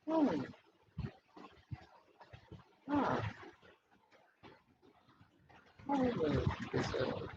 Hmm. Ah, I will deserve.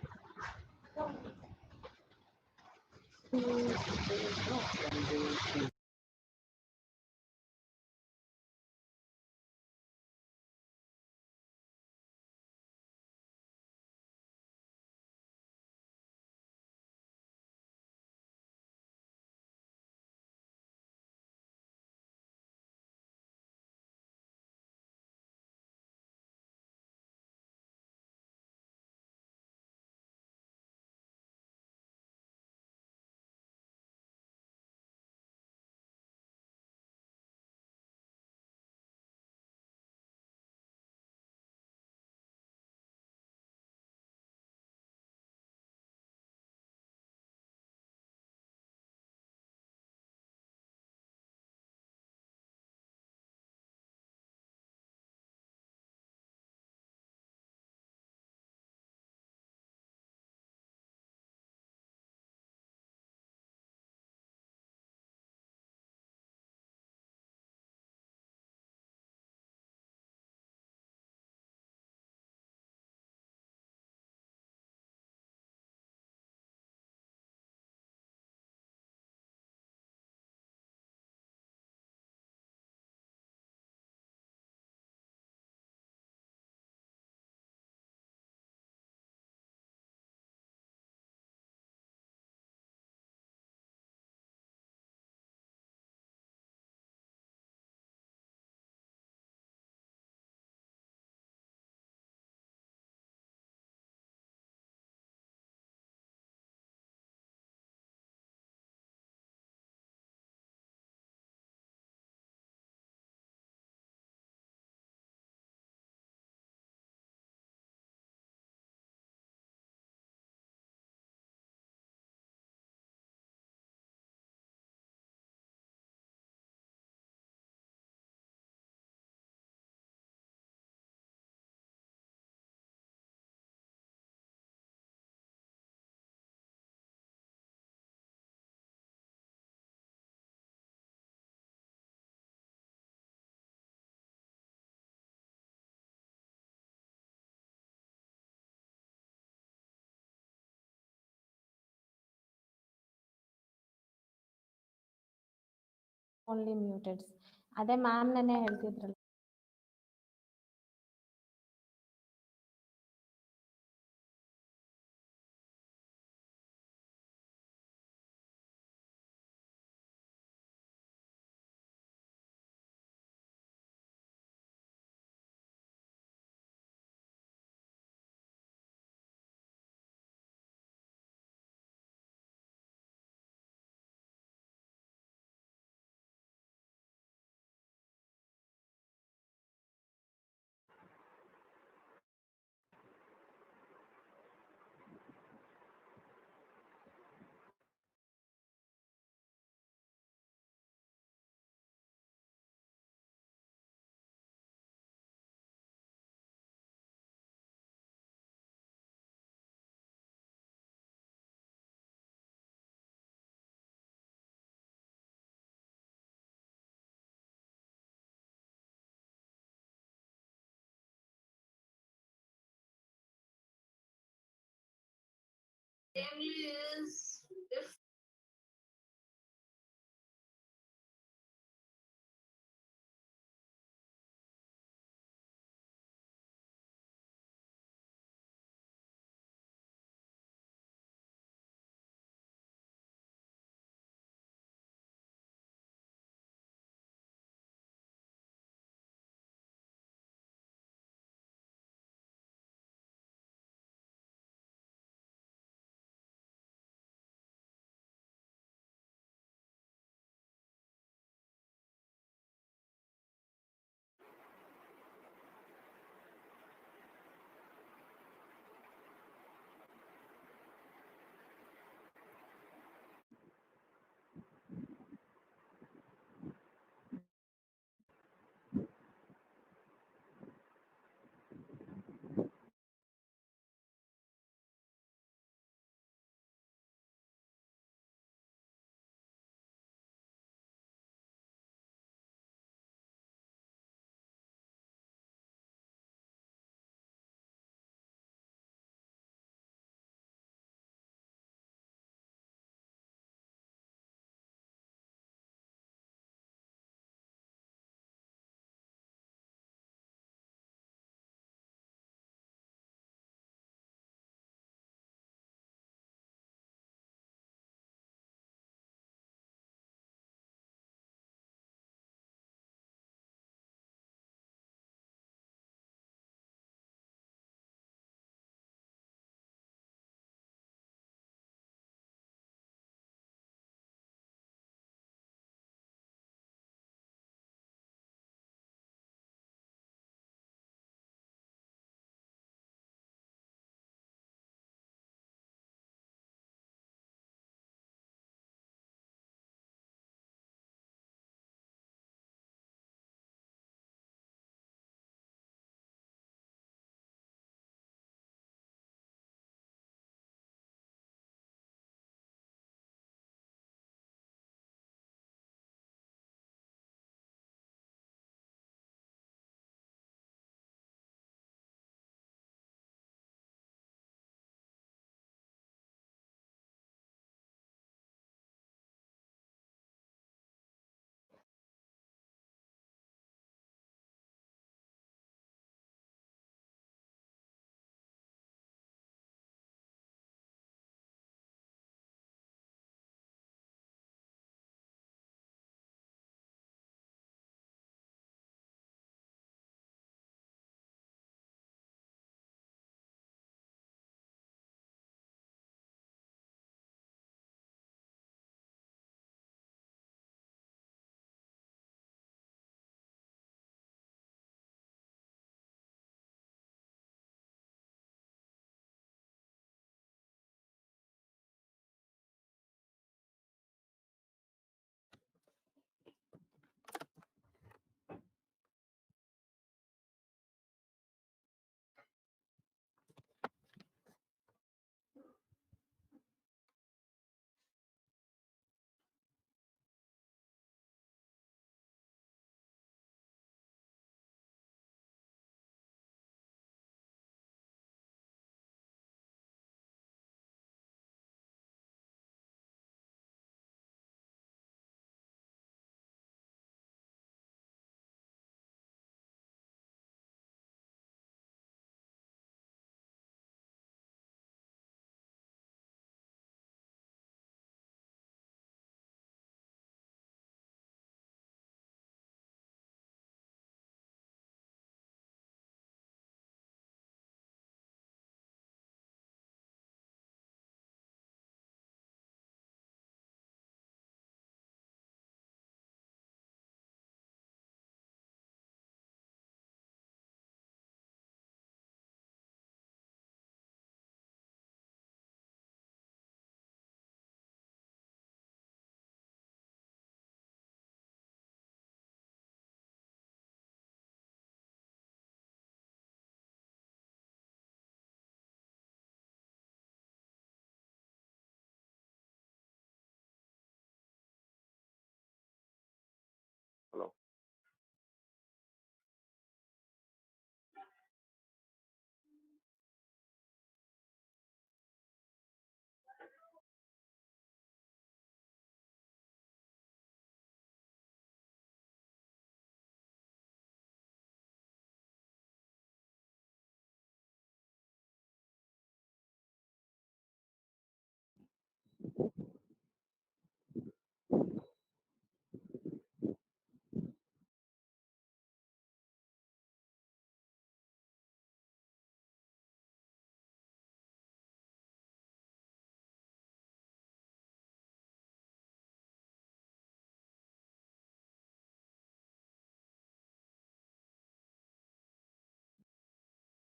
Only ಮ್ಯೂಟೆಡ್ಸ್ ಅದೇ ma'am ನೆನ್ನೆ ಹೇಳ್ತಿದ್ರಲ್ಲ.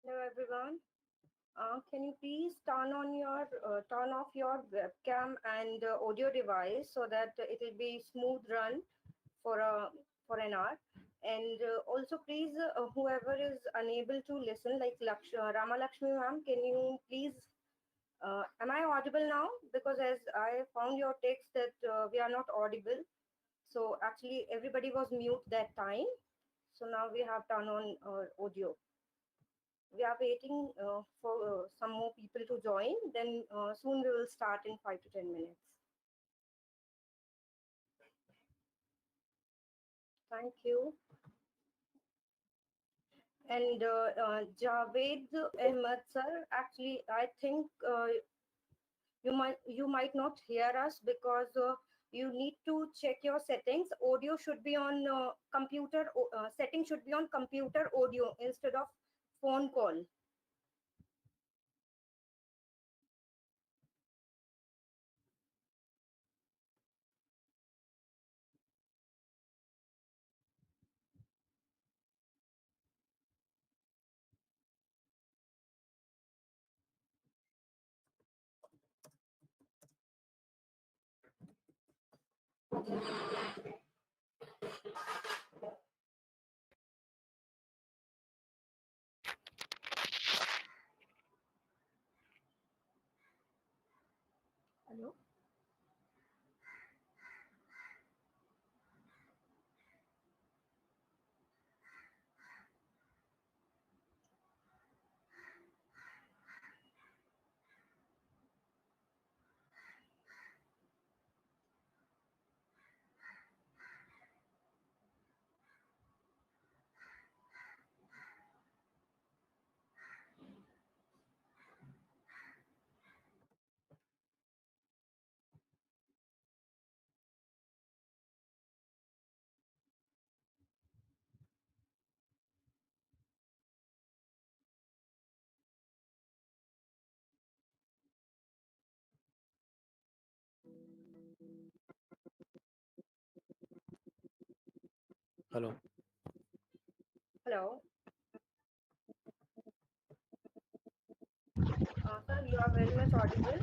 Hello everyone. Can you please turn off your webcam and audio device so that it will be smooth run for a for an hour. And also please, whoever is unable to listen, like Rama Lakshmi ma'am, can you please? Am I audible now? Because as I found your text that we are not audible. So actually everybody was mute that time. So now we have turned on audio. We are waiting for some more people to join. Then soon we will start in 5 to 10 minutes. Thank you. And Javed Ahmed sir, actually, I think you might not hear us because you need to check your settings. Audio should be on computer. Setting should be on computer audio instead of phone call. Hello. Hello. Hello, sir, you are very much audible.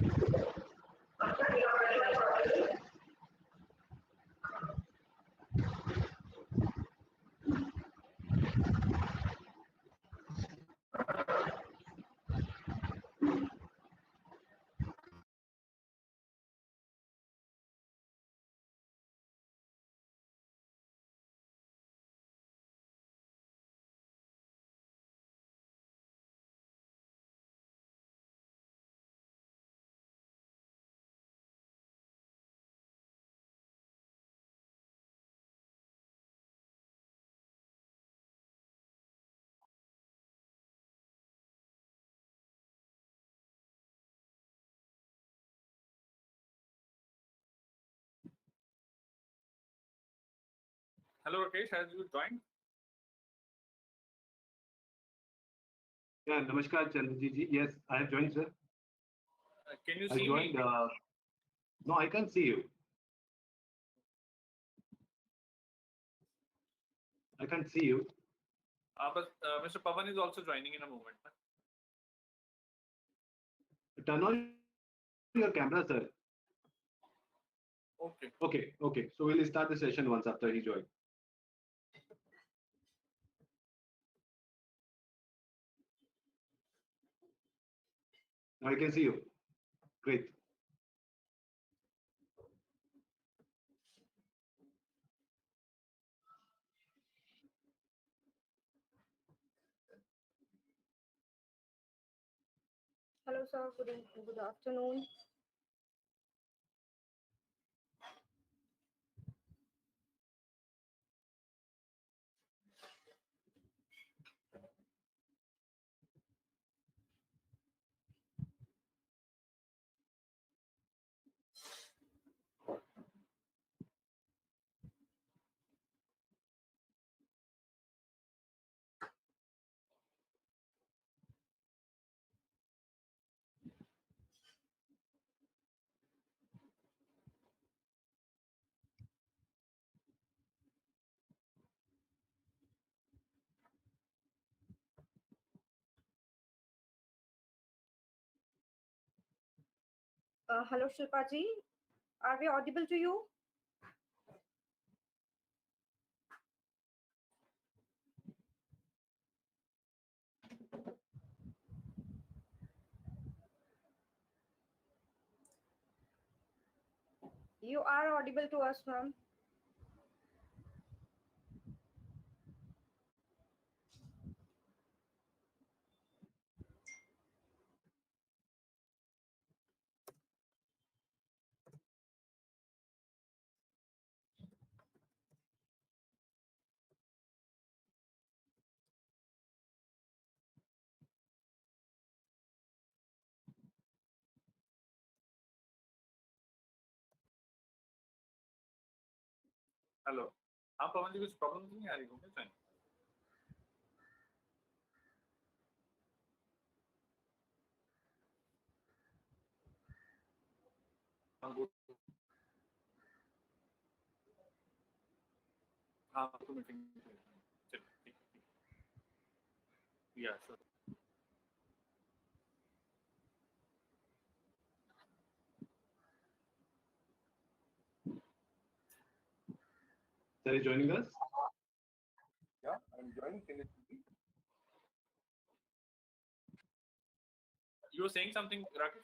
Hello, Rakesh. Has you joined? Yeah, Namaskar, Chandra ji. Yes, I have joined, sir. Can you I see joined. me? No, I can't see you. I can't see you. But Mr. Pavan is also joining in a moment. Turn on your camera, sir. Okay. Okay. So we'll start the session once after he joined. Now I can see you. Great. Hello, sir. Good afternoon. Hello, Shilpa ji. Are we audible to you? You are audible to us, ma'am. Hello हाँ पवन जी कुछ problem नहीं आ रही होगी क्या हाँ तो meeting चलिए ठीक या sir Sir, are you joining us? Yeah, I'm joining. Can you see me? you were saying something Rakesh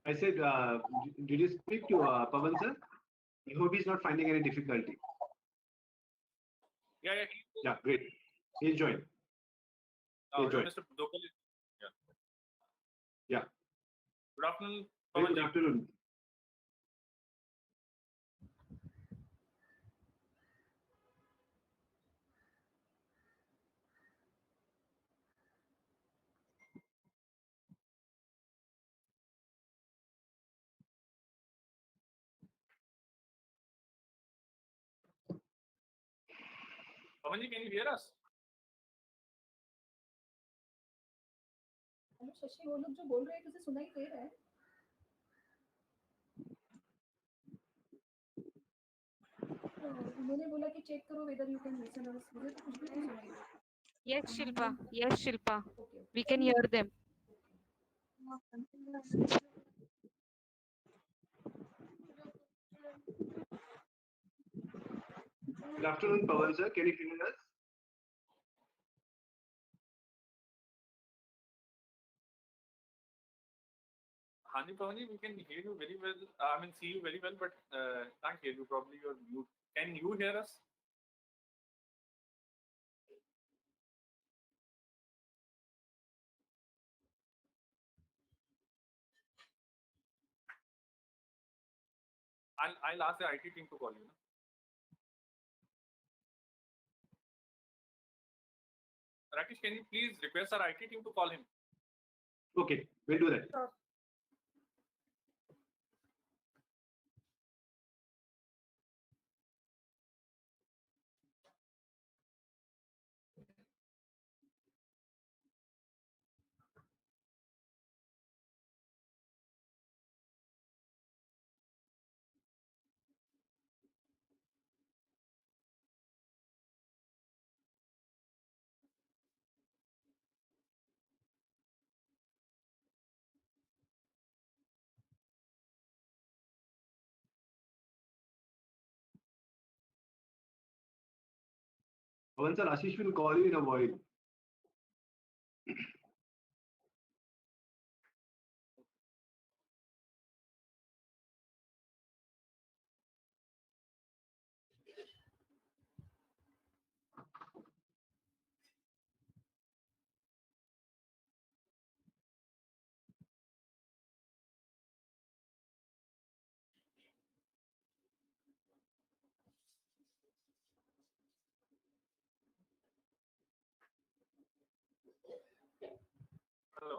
I said, did you speak to Pavan sir? I hope he's not finding any difficulty. yeah Yeah, great. He'll join. He'll join. Mr. Duggal yeah Yeah. good afternoon Very Pavan good ji. afternoon. Pavan ji can you hear us hello Shashi वो लोग जो बोल रहे हैं तुझे सुनाई दे रहा है उन्होंने बोला कि चेक करो वेदर यू कैन लिसन अस मुझे तो कुछ भी नहीं सुनाई दे रहा Yes, Shilpa. Okay We can hear them. Good afternoon, Pavan sir. Can you hear us? Hani Pavan ji we can hear you very well I mean see you very well but can't hear you probably you're mute can you hear us I'll ask the IT team to call you no? Rakesh can you please request our IT team to call him Okay, we'll do that. Sure. Pavan sir, Ashish will call you in a while. Hello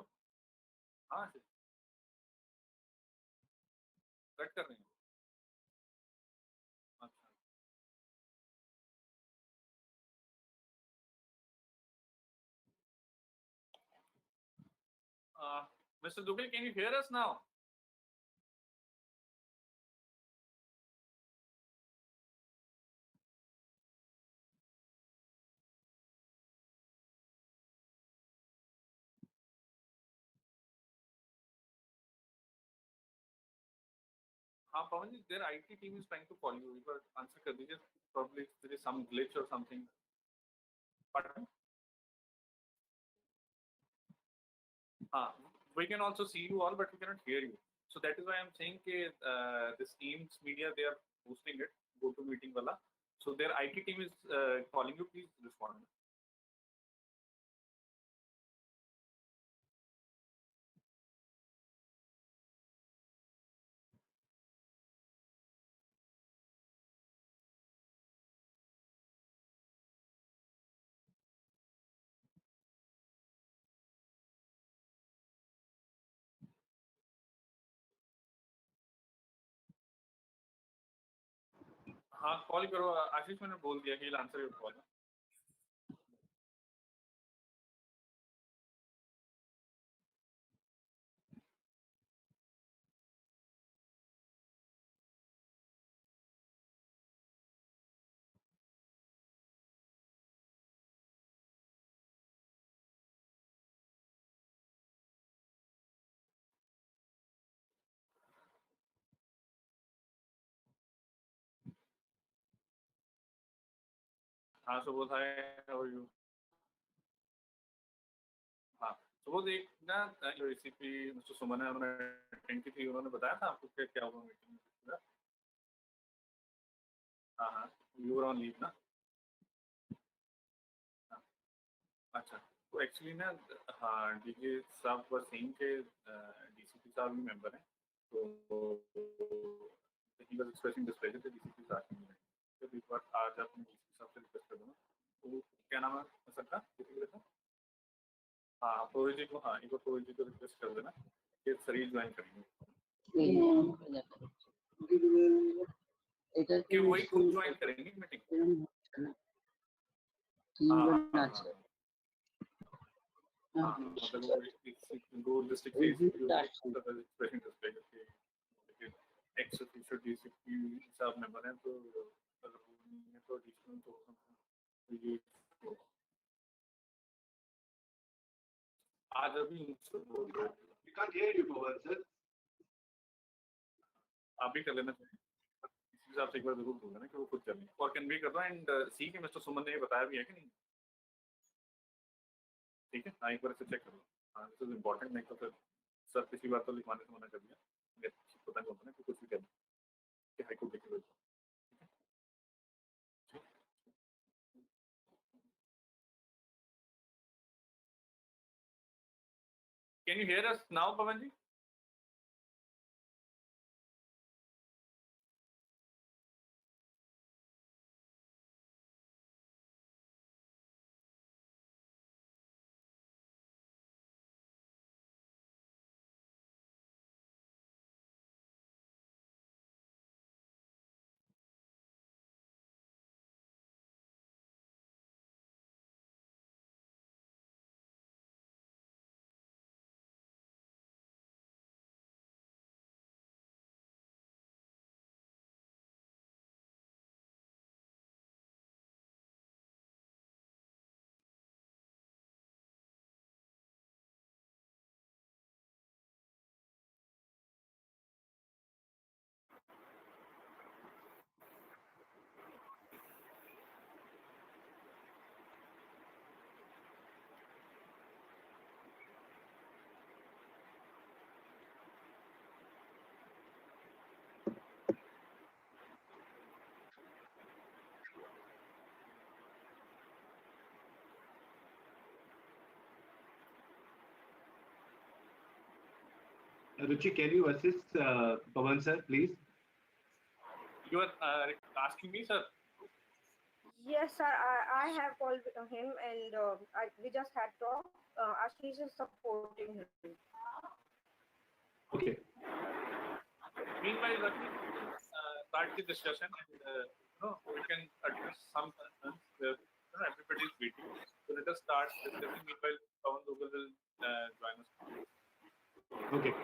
हाँ cut कर रहे हैं अच्छा Mr. Duggal can you hear us now Pavan ji, their IT team is trying to call you. You answer kar dijiye. Probably there is some glitch or something. Pardon? We can also see you all, but we cannot hear you. So that is why I'm saying this Teams media, they are hosting it, go to meeting wala. So their IT team is calling you. Please respond. हाँ call करो आशीष मैंने बोल दिया कि answer your call हाँ Subodh hi how are you हाँ सुबोध एक ना जो रेसिपी मिस्टर सुमन है उन्होंने अटेंड की थी उन्होंने बताया था आपको क्या हुआ मीटिंग में हाँ हाँ यू वर ऑन लीव ना अच्छा तो एक्चुअली ना हाँ डीजे साहब वर सेइंग के डीसीपी साहब भी मेंबर हैं तो he was expressing displeasure that DCP साहब ने तो एक बार आज अपने डीसीपी साहब से रिक्वेस्ट कर दूंगा तो क्या नाम है सर का डीसीपी का हाँ प्रोवी जी को हाँ एक बार प्रोवी जी को रिक्वेस्ट कर देना कि शरीर ज्वाइन करेंगे कि वही खुद ज्वाइन करेंगे मीटिंग हाँ मतलब वो district expression display x official DCP साहब मेंबर हैं तो तो एडिशनल तो ये आज अभी We can't hear you, Pavan, sir. आप भी कर लेना चाहिए इसी हिसाब से एक बार जरूर बोलना कि वो खुद कर लें और कन्वे कर दो एंड सी के मिस्टर सुमन ने बताया भी है कि नहीं ठीक है हाँ एक बार इसे चेक करो हाँ दिस इज इम्पोर्टेंट नहीं तो फिर सर पिछली बार तो लिखवाने से मना कर दिया पता नहीं होता ना कुछ भी कर कि हाईकोर्ट देखे Can you hear us now, Pavan ji? Ruchi, can you assist Pavan, sir, please? You are asking me, sir? Yes, sir. I have called him and we just had talk. Ashish is supporting him. Okay. Meanwhile, let me start the discussion and we can address some concerns where everybody is waiting. So let us start discussing. Meanwhile, Paval Duggal will join us. Okay.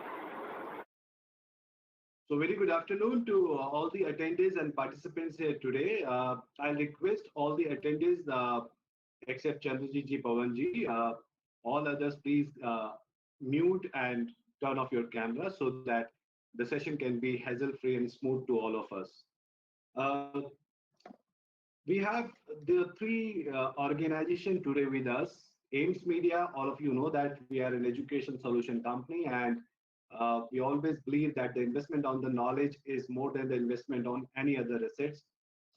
So very good afternoon to all the attendees and participants here today. I'll request all the attendees except Chandraji ji, Pavan ji, all others please mute and turn off your camera so that the session can be hassle-free and smooth to all of us. Uh, we have the three organizations today with us. Ames Media, all of you know that we are an education solution company, and we always believe that the investment on the knowledge is more than the investment on any other assets.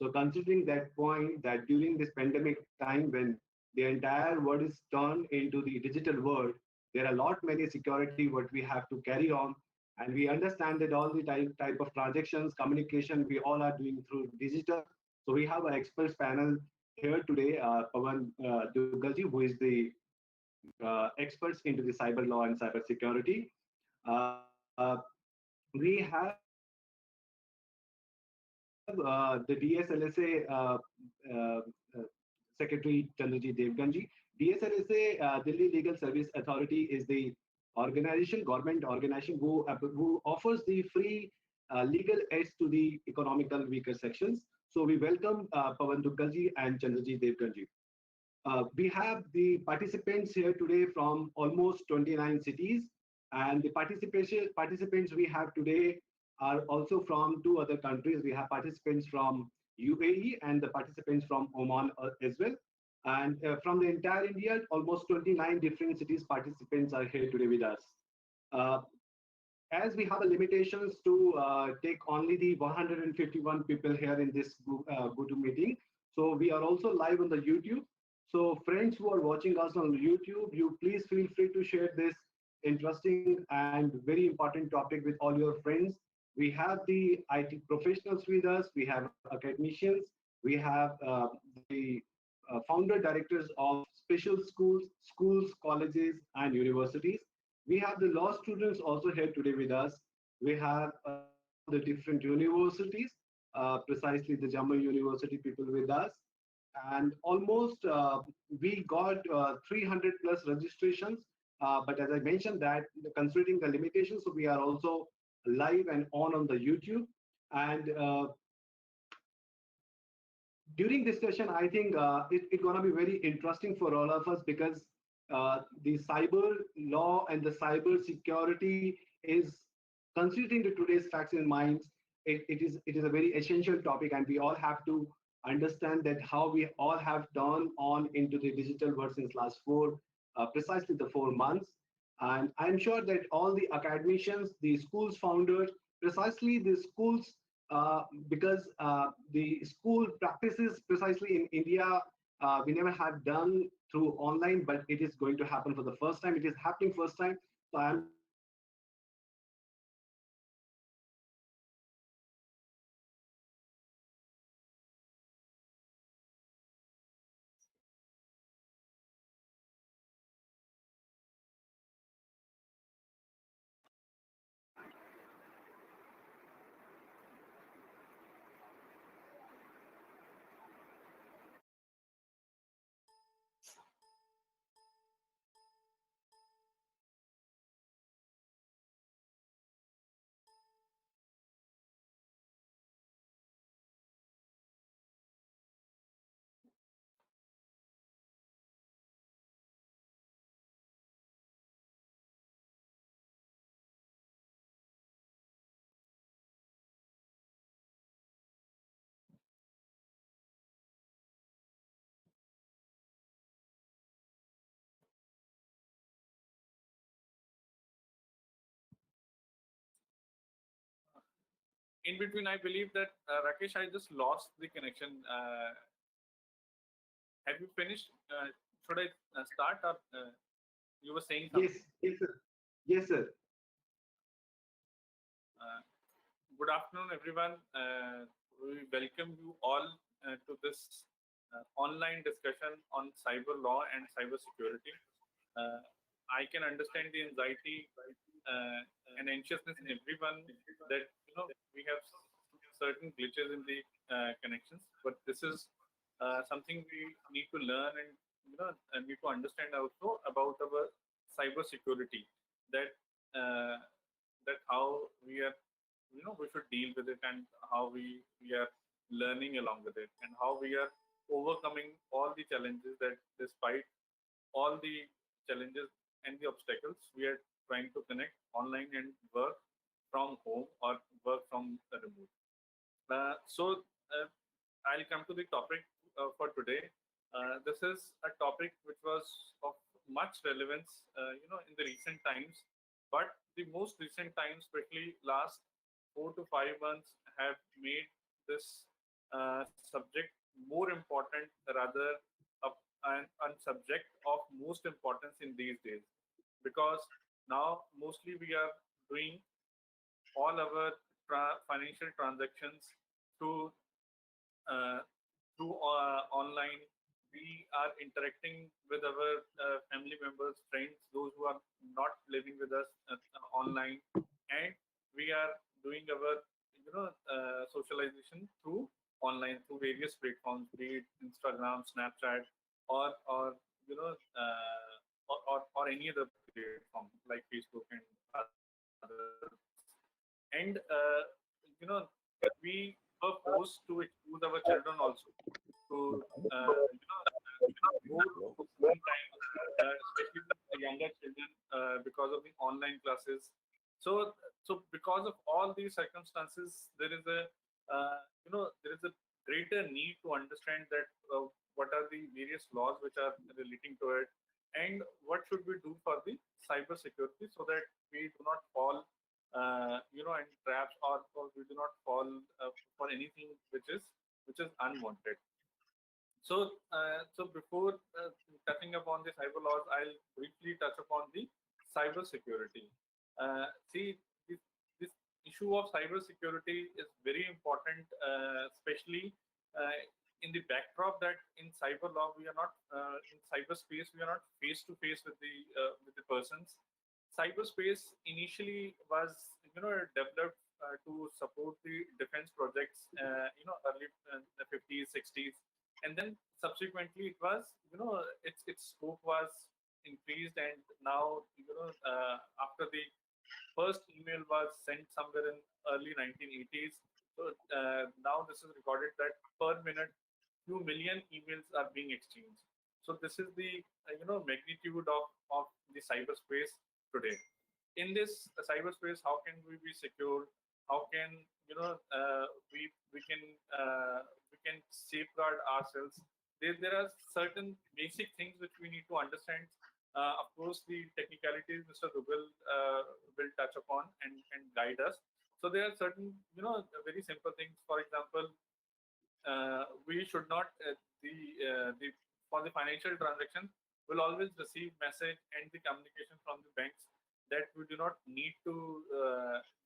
So considering that point, that during this pandemic time when the entire world is turned into the digital world, there are a lot many security what we have to carry on, and we understand that all the type of transactions, communication, we all are doing through digital. So we have an experts panel here today, Pavan Duggal, who is the experts into the cyber law and cyber security. We have the DSLSA Secretary Chandrajit Devganji. DSLSA, Delhi Legal Service Authority, is the organization, government organization who offers the free legal aids to the economical weaker sections. So we welcome Pavan Duggalji and Chandrajit Devganji. We have the participants here today from almost 29 cities, and the participants we have today are also from two other countries. We have participants from UAE and the participants from Oman as well. And from the entire India, almost 29 different cities participants are here today with us. Uh, as we have a limitations to take only the 151 people here in this GoTo meeting, so we are also live on the YouTube. So friends who are watching us on YouTube, you please feel free to share this interesting and very important topic with all your friends. We have the IT professionals with us, we have academicians, we have the founder directors of special schools, colleges, and universities. We have the law students also here today with us. We have from the different universities, precisely the Jammu University people with us. And almost we got 300 plus registrations. But as I mentioned that, considering the limitations, so we are also live and on the YouTube. And during this session, I think it's going to be very interesting for all of us because the cyber law and the cyber security is, considering the today's facts in minds, it is a very essential topic, and we all have to understand that how we all have turned on into the digital world since last precisely the 4 months. And I'm sure that all the academicians, the schools founders, precisely the schools, because the school practices precisely in India, we never have done through online, but it is going to happen for the first time. It is happening first time. So I'm sure that all the academicians, schools founders, In between, I believe that Rakesh, I just lost the connection. Have you finished? Should I start, or you were saying something? yes, sir. Yes, sir. Uh, Good afternoon, everyone. We welcome you all to this online discussion on cyber law and cyber security. I can understand the anxiety and anxiousness in everyone that we have certain glitches in the connections, but this is something we need to learn and need to understand also about our cyber security. That that how we are, we should deal with it, and how we are learning along with it, and how we are overcoming all the challenges that, despite all the challenges and the obstacles, we are trying to connect online and work from home or work from remote. So I'll come to the topic for today. This is a topic which was of much relevance, in the recent times. But the most recent times, especially last 4 to 5 months, have made this subject more important, rather a subject of most importance in these days, because now mostly we are doing all our financial transactions through uh, online. We are interacting with our family members, friends, those who are not living with us online, and we are doing our socialization through online, through various platforms, be it Instagram, Snapchat, or or any other platform like Facebook and others. And we were forced to expose our children also to more screen time, especially the younger children, because of the online classes. So because of all these circumstances, there is a greater need to understand that what are the various laws which are relating to it, and what should we do for the cyber security, so that we do not fall in traps, or we do not fall for anything which is unwanted. So before touching upon the cyber laws, I'll briefly touch upon the cyber security. See, this issue of cyber security is very important, especially in the backdrop that in cyber law we are not in cyberspace, we are not face to face with the persons. Cyberspace initially was developed to support the defense projects, early 50s, 60s, and then subsequently it was its scope was increased, and now after the first email was sent somewhere in early 1980s. So now this is recorded that per minute, few million emails are being exchanged. So this is the magnitude of the cyberspace today. In this cyberspace, how can we be secure? How can we can safeguard ourselves? There are certain basic things which we need to understand. Of course, the technicalities Mr. Duggal will touch upon and guide us. So there are certain very simple things. For example, we should not the for the financial transaction will always receive message and the communication from the banks that we do not need to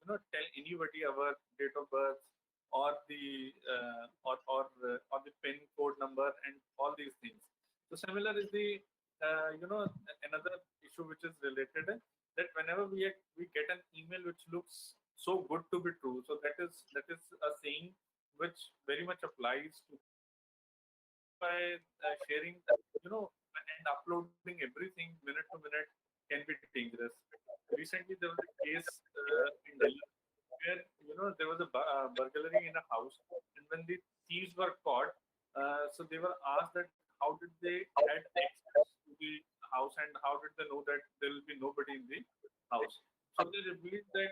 tell anybody our date of birth or the or the PIN code number and all these things. So similar is the another issue which is related, that whenever we get an email which looks so good to be true, so that is a saying which very much applies to by sharing and uploading everything minute to minute can be dangerous. Recently there was a case in Delhi where there was a burglary in a house, and when the thieves were caught, so they were asked that how did they had access to the house, and how did they know that there will be nobody in the house. So they revealed that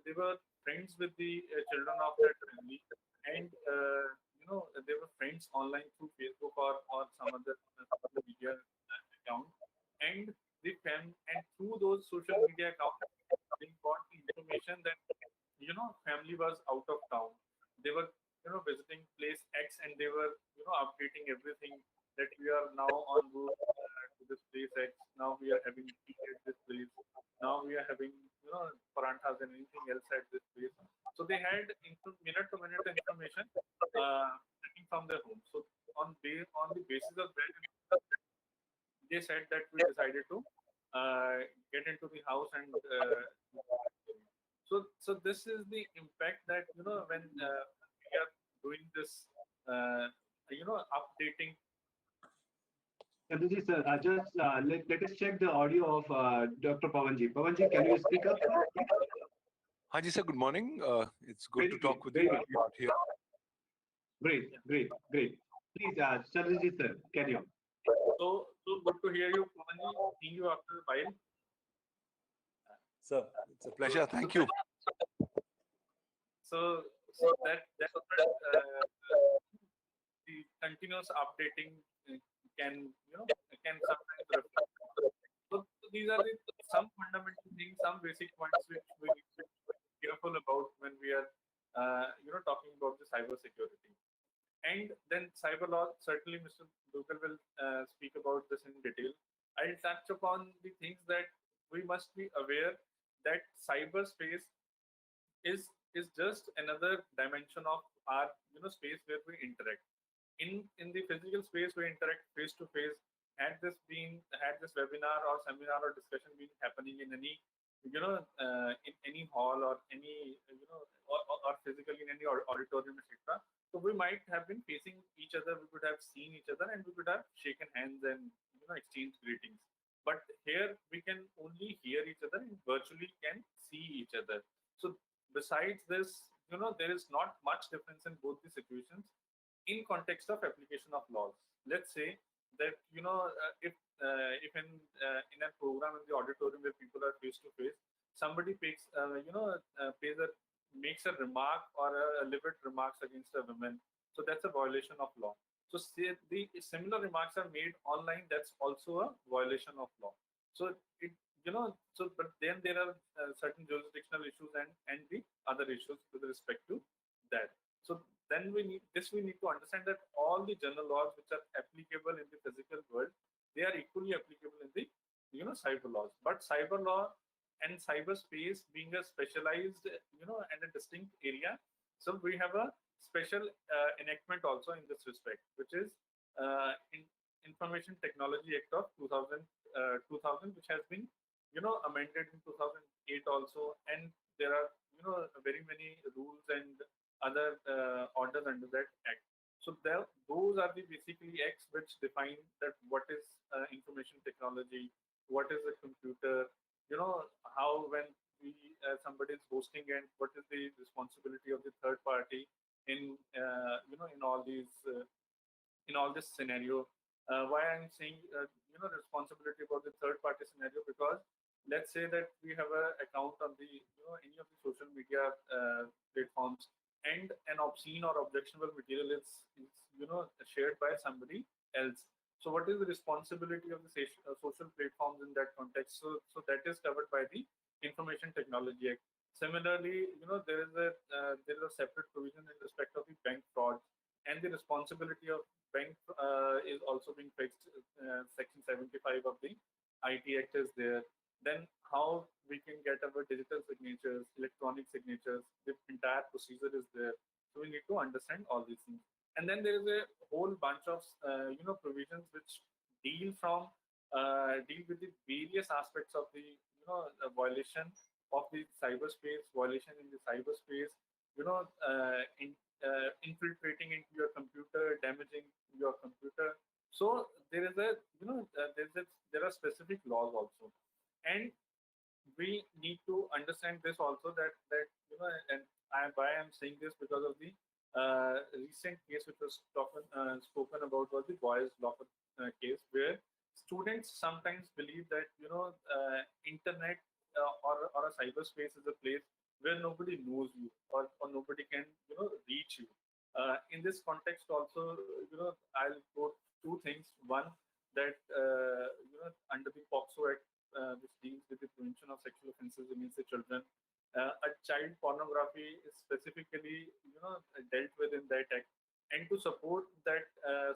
they were friends with the children of that family, and they were friends online through Facebook or some other social media account, and and through those social media accounts they got the information that family was out of town. They were visiting place X, and they were updating everything that we are now en route to this place X. Now we are having tea at this place. Now we are having paranthas and anything else at this place. So they had minute to minute information taken from their home. So on the basis of that, they said that we decided to get into the house and so this is the impact that when we are doing this updating. Chandraji sir, just let us check the audio of Dr. Pavanji. Pavanji, can you speak up? Hi, sir. Good morning. It's good Very to talk good, with you very good. out here. Great. Please, Chandraji sir, carry on. So good to hear you, Pavan, seeing you after a while. Sir, it's a pleasure. Thank you. So that's what the continuous updating can can sometimes reflect. So these are some fundamental things, some basic points which we need to be careful about when we are talking about the cyber security. And then cyber law, certainly Mr. Duggal will speak about this in detail. I'll touch upon the things that we must be aware that cyberspace is just another dimension of our space where we interact. In the physical space, we interact face to face. Had this webinar or seminar or discussion been happening in any in any hall or any or physically in any auditorium, etc. So we might have been facing each other, we could have seen each other, and we could have shaken hands and exchanged greetings. But here we can only hear each other and virtually can see each other. So besides this, there is not much difference in both the situations in context of application of laws. Let's say that if in a program in the auditorium where people are face to face, somebody makes a remark or a livid remarks against a woman, so that's a violation of law. So say the similar remarks are made online, that's also a violation of law. So but then there are certain jurisdictional issues and the other issues with respect to that. So then we need to understand that all the general laws which are applicable in the physical world, they are equally applicable in the cyber laws. But cyber law and cyberspace being a specialized and a distinct area, so we have a special enactment also in this respect, which is in Information Technology Act of 2000, which has been amended in 2008 also, and there are very many rules and other orders under that act. So those are the basically acts which define that what is information technology, what is a computer, how when somebody is hosting, and what is the responsibility of the third party in in all these in all this scenario. Why I'm saying responsibility about the third party scenario, because let's say that we have an account on the any of the social media platforms, and an obscene or objectionable material is shared by somebody else. So what is the responsibility of the social platforms in that context? So that is covered by the Information Technology Act. Similarly, there is a separate provision in respect of the bank fraud, and the responsibility of bank is also being fixed. Section 75 of the IT Act is there. Then how we can get our digital signatures, electronic signatures, the entire procedure is there. So we need to understand all these things. And then there is a whole bunch of provisions which deal with the various aspects of the violation of the cyberspace, violation in the cyberspace, infiltrating into your computer, damaging your computer. So there is there are specific laws also, and we need to understand this also that and why I'm saying this, because of the recent case which was spoken about was the boys locker case, where students sometimes believe that internet or a cyberspace is a place where nobody knows you, or nobody can reach you. In this context also, I'll quote two things. One, that under the POCSO Act, which deals with the prevention of sexual offences against the children, a child pornography is specifically dealt with in that act. And to support that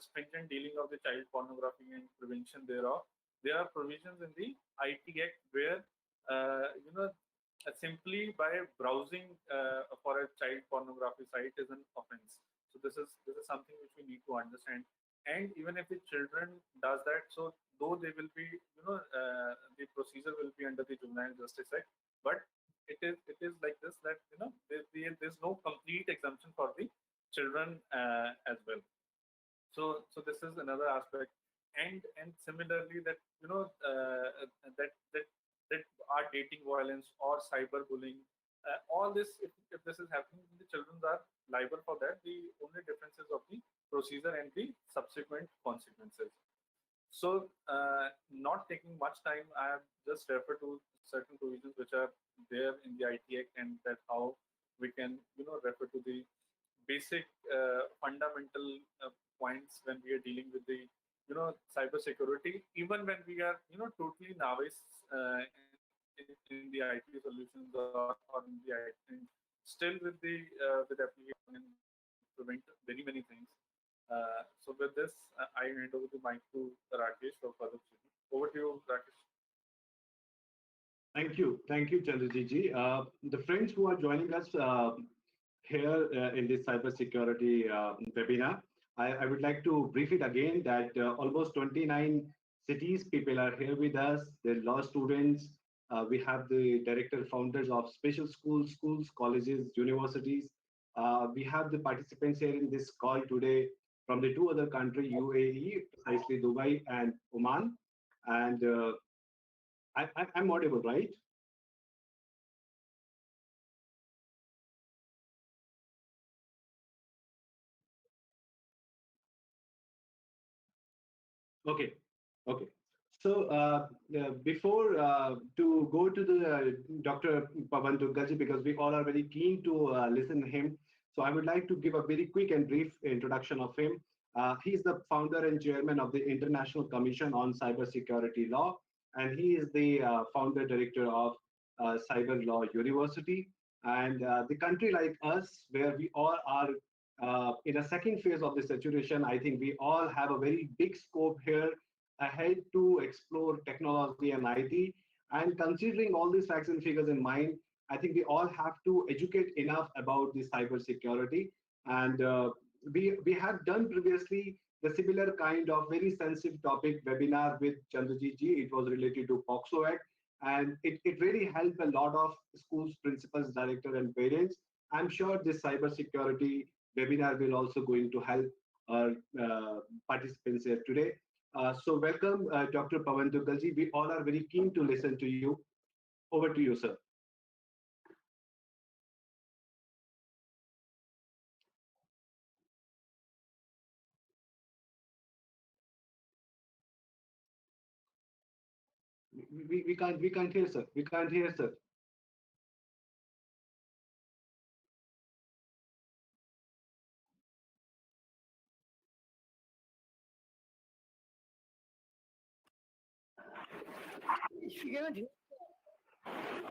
stringent dealing of the child pornography and prevention thereof, there are provisions in the IT Act where simply by browsing for a child pornography site is an offense. So this is something which we need to understand. And even if the children does that, so though they will be the procedure will be under the Juvenile Justice Act, but it is like this, that there's no complete exemption for the children as well. So this is another aspect. And similarly, that that are dating violence or cyberbullying, all this, if this is happening, the children are liable for that. The only differences of the procedure and the subsequent consequences. So not taking much time, I have just referred to certain provisions which are there in the IT Act, and that how we can refer to the basic fundamental points when we are dealing with the cyber security, even when we are totally novice in the IT solutions or in the IT, still with application and prevent many things. So with this, I hand over the mic to Rakesh for further proceedings. Over to you, Rakesh. Thank you, Chandrajit ji. The friends who are joining us here in this cybersecurity webinar, I would like to brief it again that almost 29 cities people are here with us. They're law students. We have the director founders of special schools, colleges, universities. We have the participants here in this call today from the two other countries, UAE, precisely Dubai and Oman. And I'm audible, right? Okay, okay. So before to go to the Dr. Pavan Duggal, because we all are very keen to listen to him, so I would like to give a very quick and brief introduction of him. He's the founder and chairman of the International Commission on Cybersecurity Law, and he is the founder director of Cyber Law University. And the country like us, where we all are in a second phase of the saturation, I think we all have a very big scope here ahead to explore technology and IT. And considering all these facts and figures in mind, I think we all have to educate enough about the cyber security. And we have done previously the similar kind of very sensitive topic webinar with Chandrajit ji. It was related to POXO Act. And it really helped a lot of schools, principals, directors, and parents. I'm sure this cybersecurity webinar will also going to help our participants here today. So welcome, Dr. Pavan Duggal ji. We all are very keen to listen to you. Over to you, sir. We can't hear, sir. We can't hear, sir.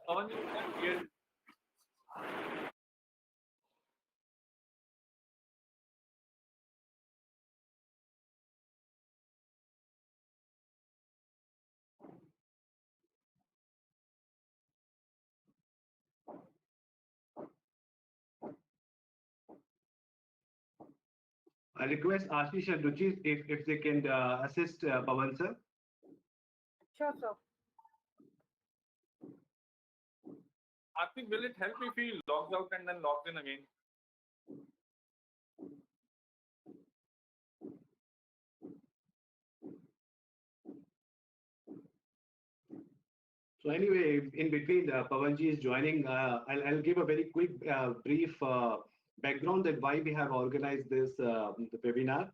Pavan, you can hear. I request Ashish and Ruchi if they can assist Pavan, sir. Sure, sir. I think will it help if he logs out and then logs in again? So anyway, in between Pavanji is joining, I'll give a very quick brief background that why we have organized this the webinar.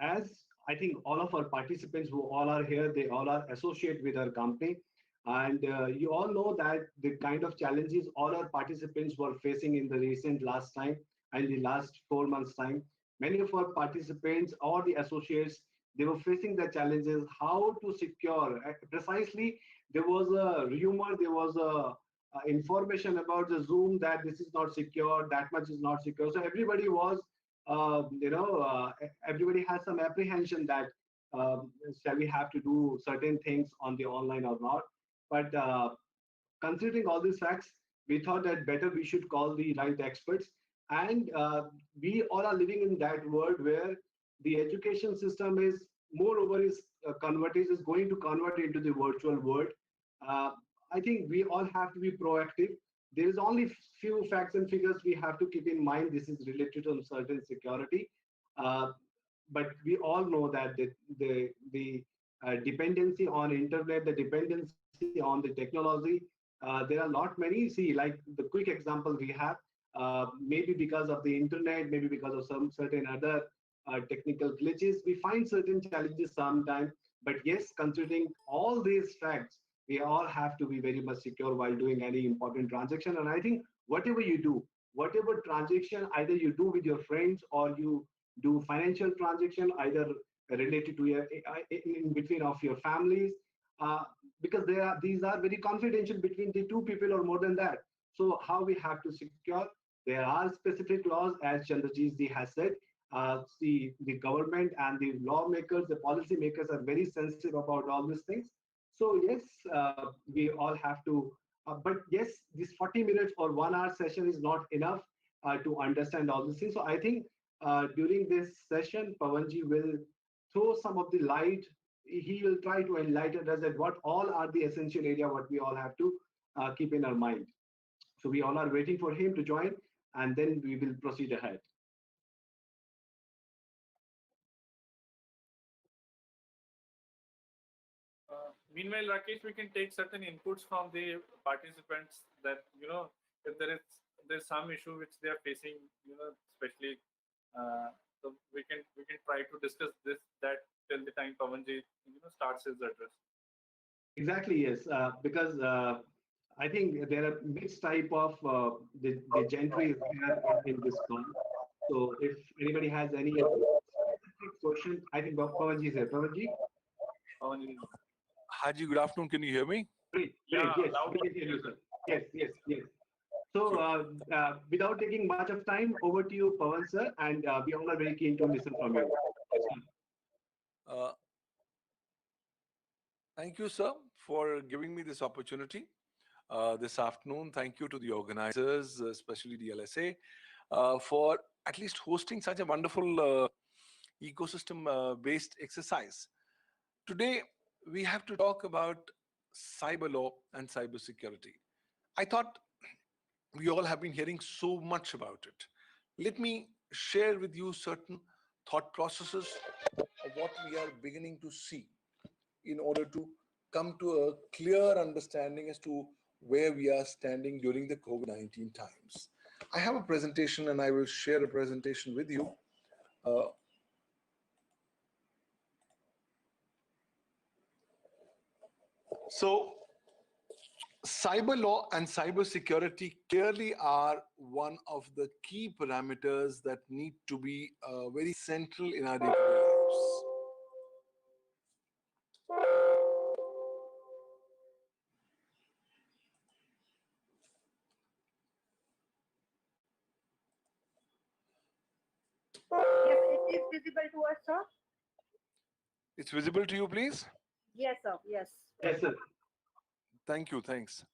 As I think all of our participants who all are here, they all are associated with our company. And you all know that the kind of challenges all our participants were facing in the recent last time and the last 4 months time. Many of our participants or the associates, they were facing the challenges how to secure precisely. There was a rumor, there was a information about the Zoom that this is not secure, that much is not secure. So everybody was, everybody has some apprehension that shall we have to do certain things on the online or not. But considering all these facts, we thought that better we should call the right experts. And we all are living in that world where the education system is moreover is is going to convert into the virtual world. uh, I think we all have to be proactive. There is only few facts and figures we have to keep in mind. This is related to certain security, uh, but we all know that the dependency on internet, the dependency on the technology, there are not many. See, like the quick example we have, maybe because of the internet, maybe because of some certain other technical glitches, we find certain challenges sometimes. But yes, considering all these facts, We all have to be very much secure while doing any important transaction. And I think whatever you do, whatever transaction either you do with your friends or you do financial transaction either related to your in between of your families, uh, because these are very confidential between the two people or more than that. So how we have to secure? There are specific laws, as Chandrajit ji has said. The government and the lawmakers, the policy makers are very sensitive about all these things. So yes, we all have to. But yes, this 40 minutes or 1 hour session is not enough to understand all these things. So I think during this session, Pavanji will throw some of the light. He will try to enlighten us that what all are the essential area what we all have to keep in our mind. So we all are waiting for him to join, and then we will proceed ahead. Meanwhile, Rakesh, we can take certain inputs from the participants that, if there's some issue which they are facing, especially, so we can try to discuss that till the time Pavanji, starts his address. Exactly, yes, because I think there are mixed type of the gentry here in this call. So if anybody has any specific question, I think Pavanji is here. Pavanji? Pavanji. Haji, good afternoon. Can you hear me? Great, Yeah, yes, loud. we can hear you, sir. Yes. So without taking much of time, over to you, Pavan sir, and we all are very keen to listen from you. Yes, sir. Thank you, sir, for giving me this opportunity this afternoon. Thank you to the organizers, especially DLSA, for at least hosting such a wonderful ecosystem-based exercise. Today, we have to talk about cyber law and cyber security. I thought we all have been hearing so much about it. Let me share with you certain thought processes of what we are beginning to see in order to come to a clear understanding as to where we are standing during the COVID-19 times. I have a presentation and I will share a presentation with you. So, cyber law and cyber security clearly are one of the key parameters that need to be very central in our day-to-day lives. Yes, it is visible to us, sir. It's visible to you, please? Yes, sir. Yes. Yes, sir. Thank you, thanks.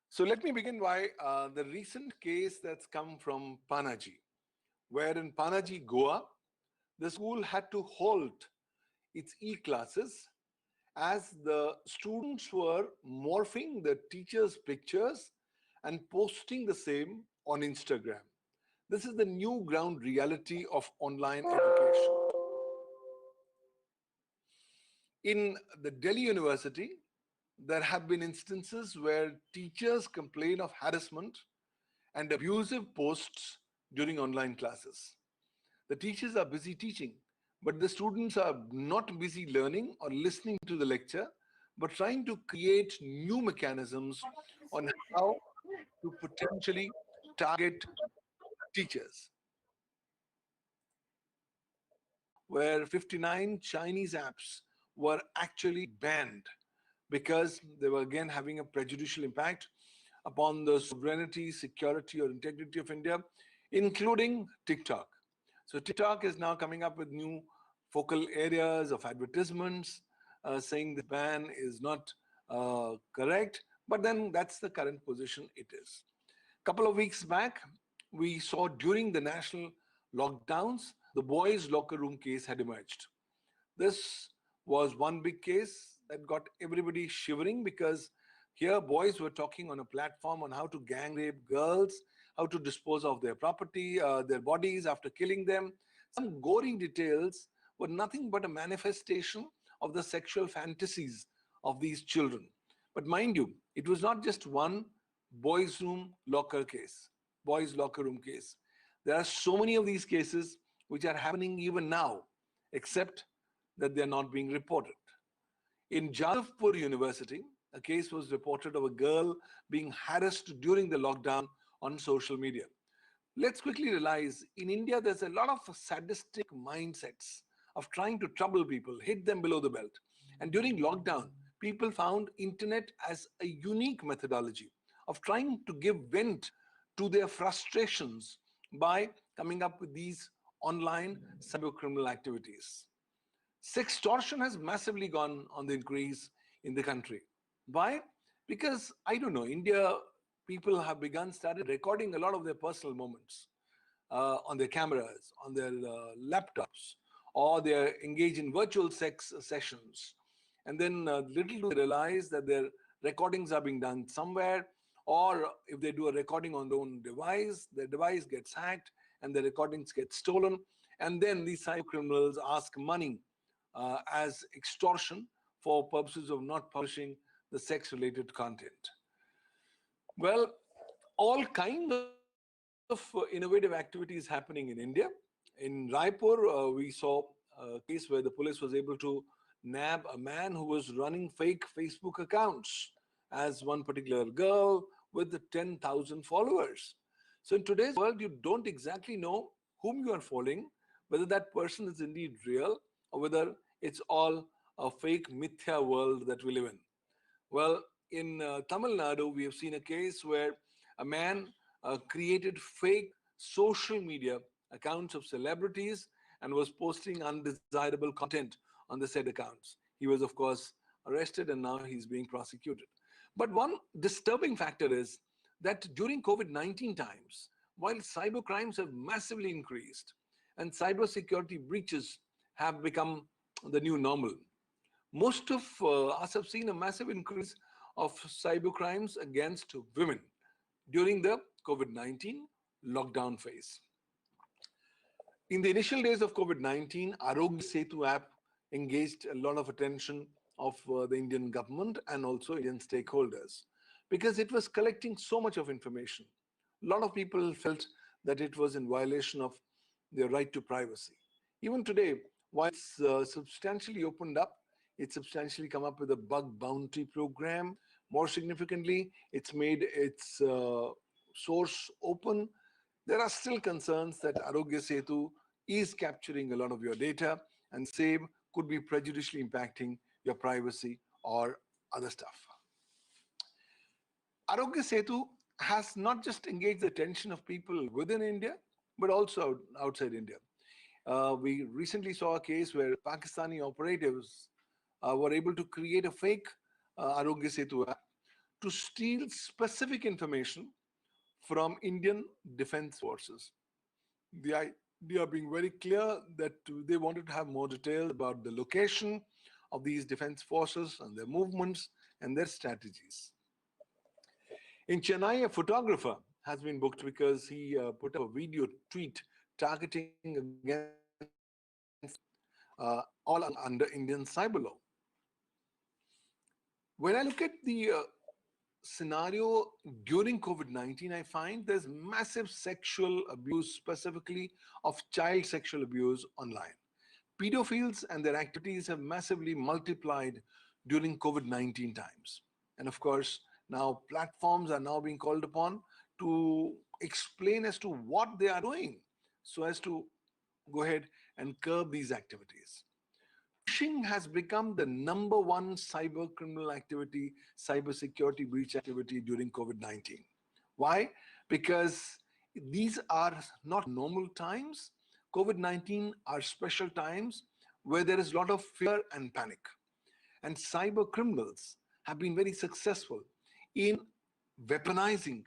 So let me begin by the recent case that's come from Panaji, where in Panaji, Goa, the school had to halt its e-classes as the students were morphing the teachers' pictures and posting the same on Instagram. This is the new ground reality of online education. In the Delhi University, there have been instances where teachers complain of harassment and abusive posts during online classes. The teachers are busy teaching, but the students are not busy learning or listening to the lecture, but trying to create new mechanisms on how to potentially target teachers. Where 59 Chinese apps were actually banned because they were again having a prejudicial impact upon the sovereignty, security, or integrity of India, including TikTok. So TikTok is now coming up with new focal areas of advertisements, saying the ban is not correct, but then that's the current position it is. Couple of weeks back, we saw during the national lockdowns, the boys' locker room case had emerged. This was one big case that got everybody shivering because here boys were talking on a platform on how to gang rape girls, how to dispose of their property, their bodies after killing them. Some gory details were nothing but a manifestation of the sexual fantasies of these children. But mind you, it was not just one boys' room locker case, boys' locker room case. There are so many of these cases which are happening even now. except that they are not being reported. In Jadavpur University, a case was reported of a girl being harassed during the lockdown on social media. Let's quickly realize in India, there's a lot of sadistic mindsets of trying to trouble people, hit them below the belt. And during lockdown, people found internet as a unique methodology of trying to give vent to their frustrations by coming up with these online cyber criminal activities. Sextortion has massively gone on the increase in the country. Why? Because I don't know, India people have started recording a lot of their personal moments on their cameras, on their laptops, or they engage in virtual sex sessions. And then little do they realize that their recordings are being done somewhere, or if they do a recording on their own device, the device gets hacked and the recordings get stolen. And then these cyber criminals ask money as extortion for purposes of not publishing the sex-related content. Well, all kinds of innovative activities happening in India. In Raipur, we saw a case where the police was able to nab a man who was running fake Facebook accounts as one particular girl with 10,000 followers. So in today's world, you don't exactly know whom you are following, whether that person is indeed real or whether it's all a fake mithya world that we live in. Well, in Tamil Nadu, we have seen a case where a man created fake social media accounts of celebrities and was posting undesirable content on the said accounts. He was, of course, arrested and now he's being prosecuted. But one disturbing factor is that during COVID-19 times, while cyber crimes have massively increased and cybersecurity breaches have become the new normal, most of us have seen a massive increase of cyber crimes against women during the COVID-19 lockdown phase. In the initial days of COVID-19, Arogya Setu app engaged a lot of attention of the Indian government and also Indian stakeholders because it was collecting so much of information. A lot of people felt that it was in violation of their right to privacy. Even today, while it's substantially opened up, it's substantially come up with a bug bounty program. More significantly, it's made its source open. There are still concerns that Arogya Setu is capturing a lot of your data and same could be prejudicially impacting your privacy or other stuff. Arogya Setu has not just engaged the attention of people within India, but also outside India. We recently saw a case where Pakistani operatives were able to create a fake Arogya Setu app to steal specific information from Indian defense forces. The idea being very clear that they wanted to have more details about the location of these defense forces and their movements and their strategies. In Chennai, a photographer has been booked because he put up a video tweet targeting against all under Indian cyber law. When I look at the scenario during COVID-19, I find there's massive sexual abuse, specifically of child sexual abuse online. Pedophiles and their activities have massively multiplied during COVID-19 times. And of course, now platforms are now being called upon to explain as to what they are doing so as to go ahead and curb these activities. Phishing has become the #1 cyber criminal activity, cyber security breach activity during COVID-19. Why? Because these are not normal times. COVID-19 are special times where there is a lot of fear and panic. And cyber criminals have been very successful in weaponizing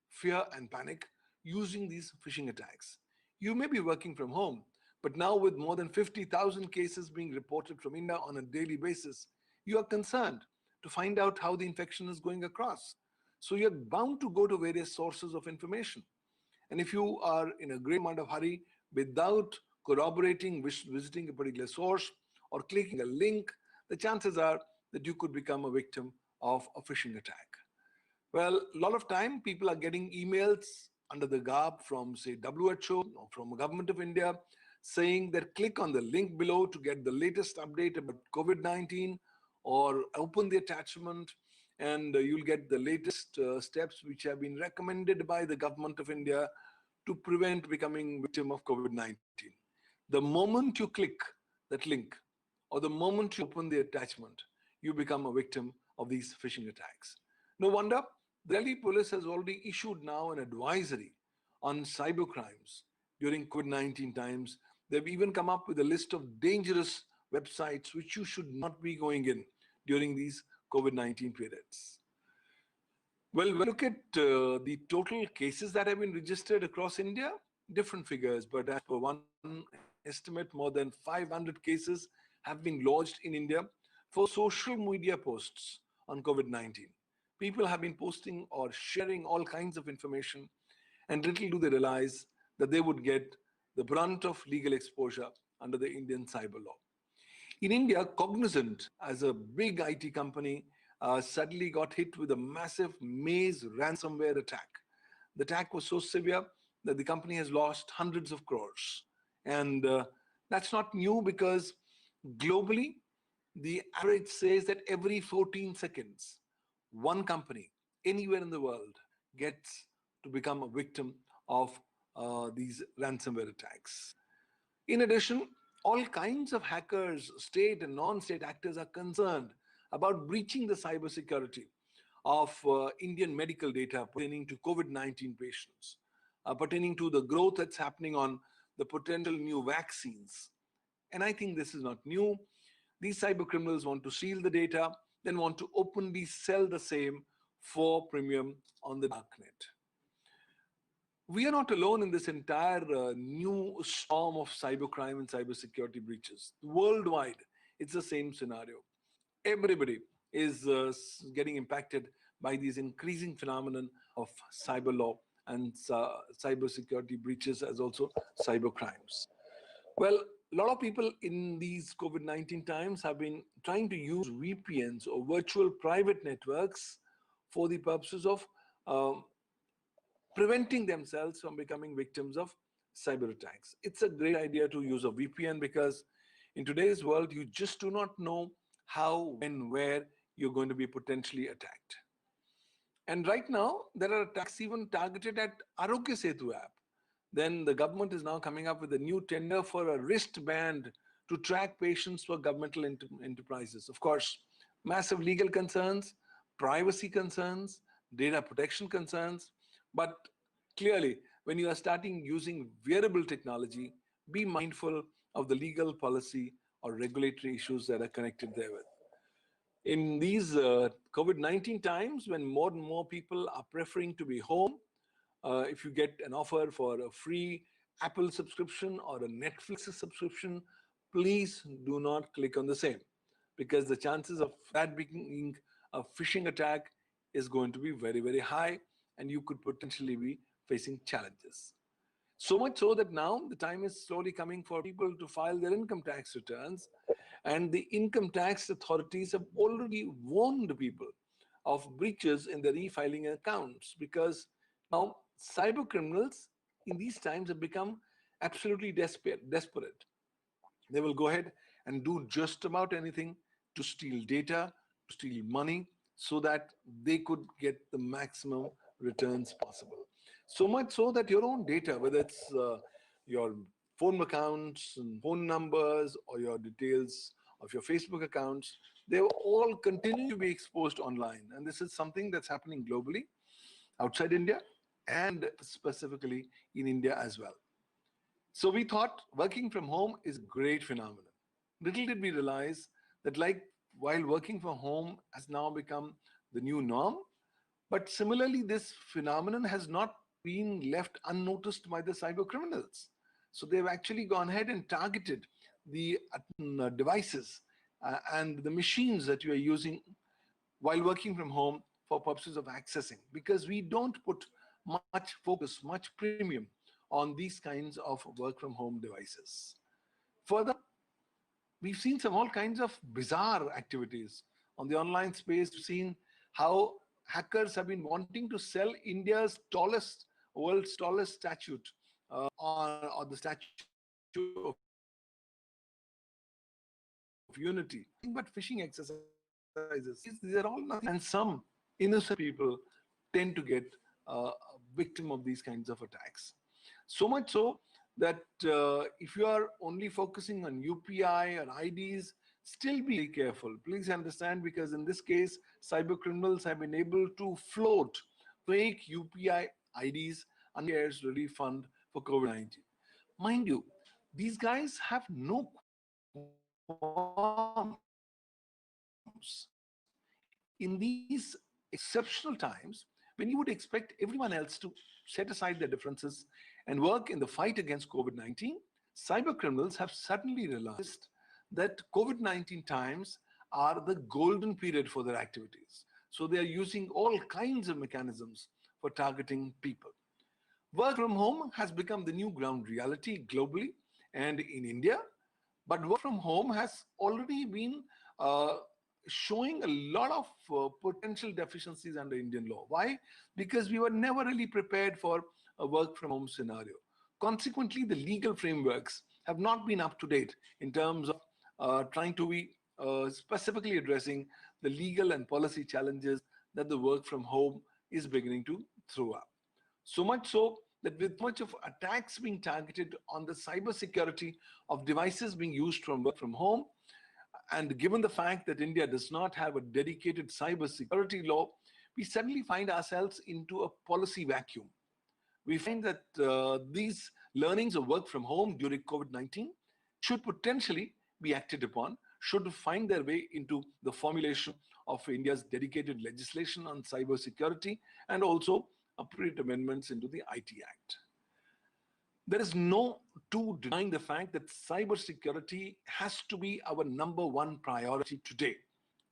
fear and panic using these phishing attacks. You may be working from home, but now with more than 50,000 cases being reported from India on a daily basis, you are concerned to find out how the infection is going across. So you're bound to go to various sources of information. And if you are in a great amount of hurry without corroborating, visiting a particular source or clicking a link, the chances are that you could become a victim of a phishing attack. Well, a lot of time people are getting emails under the garb from, say, WHO or from the government of India saying that click on the link below to get the latest update about COVID-19, or open the attachment and you'll get the latest steps which have been recommended by the government of India to prevent becoming victim of COVID-19. The moment you click that link or the moment you open the attachment, you become a victim of these phishing attacks. No wonder the Delhi police has already issued now an advisory on cyber crimes during COVID-19 times. They've even come up with a list of dangerous websites which you should not be going in during these COVID-19 periods. Well, when we look at the total cases that have been registered across India, different figures, but as per one estimate, more than 500 cases have been lodged in India for social media posts on COVID-19. People have been posting or sharing all kinds of information, and little do they realize that they would get the brunt of legal exposure under the Indian cyber law. In India, Cognizant, as a big IT company, suddenly got hit with a massive Maze ransomware attack. The attack was so severe that the company has lost hundreds of crores. And that's not new, because globally, the average says that every 14 seconds, one company anywhere in the world gets to become a victim of these ransomware attacks. In addition, all kinds of hackers, state and non-state actors, are concerned about breaching the cybersecurity of Indian medical data pertaining to COVID-19 patients, pertaining to the growth that's happening on the potential new vaccines. And I think this is not new. These cyber criminals want to steal the data, then want to openly sell the same for premium on the darknet. We are not alone in this entire new storm of cybercrime and cybersecurity breaches. Worldwide, it's the same scenario. Everybody is getting impacted by these increasing phenomenon of cyber law and cybersecurity breaches, as also cyber crimes. Well, a lot of people in these COVID-19 times have been trying to use VPNs or virtual private networks for the purposes of preventing themselves from becoming victims of cyber attacks. It's a great idea to use a VPN, because in today's world, you just do not know how, when, where you're going to be potentially attacked. And right now, there are attacks even targeted at Arogya Setu app. Then the government is now coming up with a new tender for a wristband to track patients for governmental enterprises. Of course, massive legal concerns, privacy concerns, data protection concerns. But clearly, when you are starting using wearable technology, be mindful of the legal, policy, or regulatory issues that are connected therewith. In these COVID-19 times, when more and more people are preferring to be home, if you get an offer for a free Apple subscription or a Netflix subscription, please do not click on the same, because the chances of that being a phishing attack is going to be very, very high, and you could potentially be facing challenges. So much so that now the time is slowly coming for people to file their income tax returns, and the income tax authorities have already warned people of breaches in their e-filing accounts, because now cyber criminals in these times have become absolutely desperate. They will go ahead and do just about anything to steal data, to steal money, so that they could get the maximum returns possible. So much so that your own data, whether it's your phone accounts and phone numbers, or your details of your Facebook accounts, they all continue to be exposed online. And this is something that's happening globally, outside India, and specifically in India as well. So we thought working from home is a great phenomenon. Little did we realize that, like, while working from home has now become the new norm, but similarly, this phenomenon has not been left unnoticed by the cyber criminals. So they've actually gone ahead and targeted the devices and the machines that you are using while working from home for purposes of accessing, because we don't put much focus, much premium on these kinds of work from home devices. Further, we've seen some all kinds of bizarre activities on the online space. We've seen how hackers have been wanting to sell India's world's tallest statue, or the Statue of Liberty, of unity, but phishing exercises. These are all nothing. And some innocent people tend to get a victim of these kinds of attacks. So much so that if you are only focusing on UPI or IDs, still be very careful. Please understand, because in this case, cyber criminals have been able to float fake UPI IDs and CARES relief fund for COVID-19. Mind you, these guys have no qualms in these exceptional times when you would expect everyone else to set aside their differences and work in the fight against COVID-19. Cyber criminals have suddenly realized that COVID-19 times are the golden period for their activities. So they are using all kinds of mechanisms for targeting people. Work from home has become the new ground reality globally and in India, but work from home has already been showing a lot of potential deficiencies under Indian law. Why? Because we were never really prepared for a work from home scenario. Consequently, the legal frameworks have not been up to date in terms of trying to be specifically addressing the legal and policy challenges that the work from home is beginning to throw up. So much so that with much of attacks being targeted on the cyber security of devices being used from work from home, and given the fact that India does not have a dedicated cyber security law, we suddenly find ourselves into a policy vacuum. We find that these learnings of work from home during COVID-19 should potentially be acted upon, should find their way into the formulation of India's dedicated legislation on cyber security and also appropriate amendments into the IT Act. There is no two denying the fact that cybersecurity has to be our number one priority today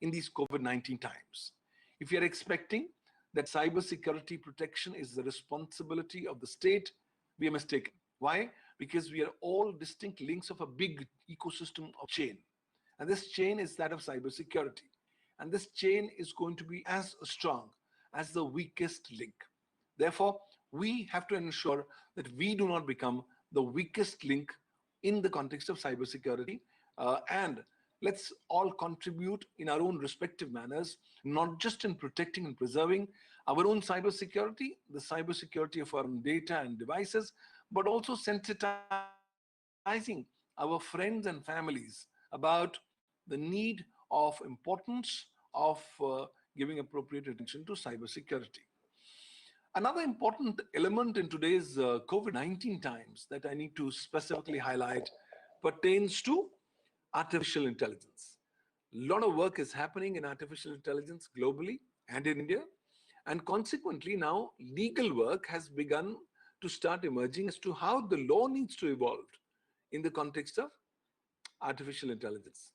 in these COVID-19 times. If you're expecting that cybersecurity protection is the responsibility of the state, we are mistaken. Why? Because we are all distinct links of a big ecosystem of chain. And this chain is that of cybersecurity. And this chain is going to be as strong as the weakest link. Therefore, we have to ensure that we do not become the weakest link in the context of cybersecurity. And let's all contribute in our own respective manners, not just in protecting and preserving our own cybersecurity, the cybersecurity of our own data and devices, but also sensitizing our friends and families about the need of importance of giving appropriate attention to cybersecurity. Another important element in today's COVID-19 times that I need to specifically highlight pertains to artificial intelligence. A lot of work is happening in artificial intelligence globally and in India. And consequently, now legal work has begun to start emerging as to how the law needs to evolve in the context of artificial intelligence.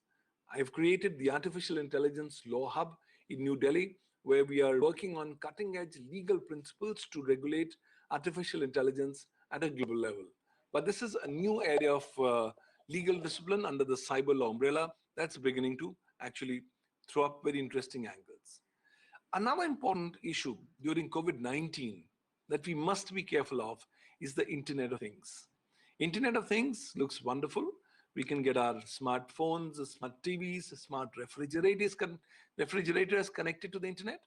I've created the Artificial Intelligence Law Hub in New Delhi, where we are working on cutting-edge legal principles to regulate artificial intelligence at a global level. But this is a new area of legal discipline under the cyber law umbrella that's beginning to actually throw up very interesting angles. Another important issue during COVID-19 that we must be careful of is the Internet of Things. Internet of Things looks wonderful. We can get our smartphones, smart TVs, smart refrigerators connected to the internet.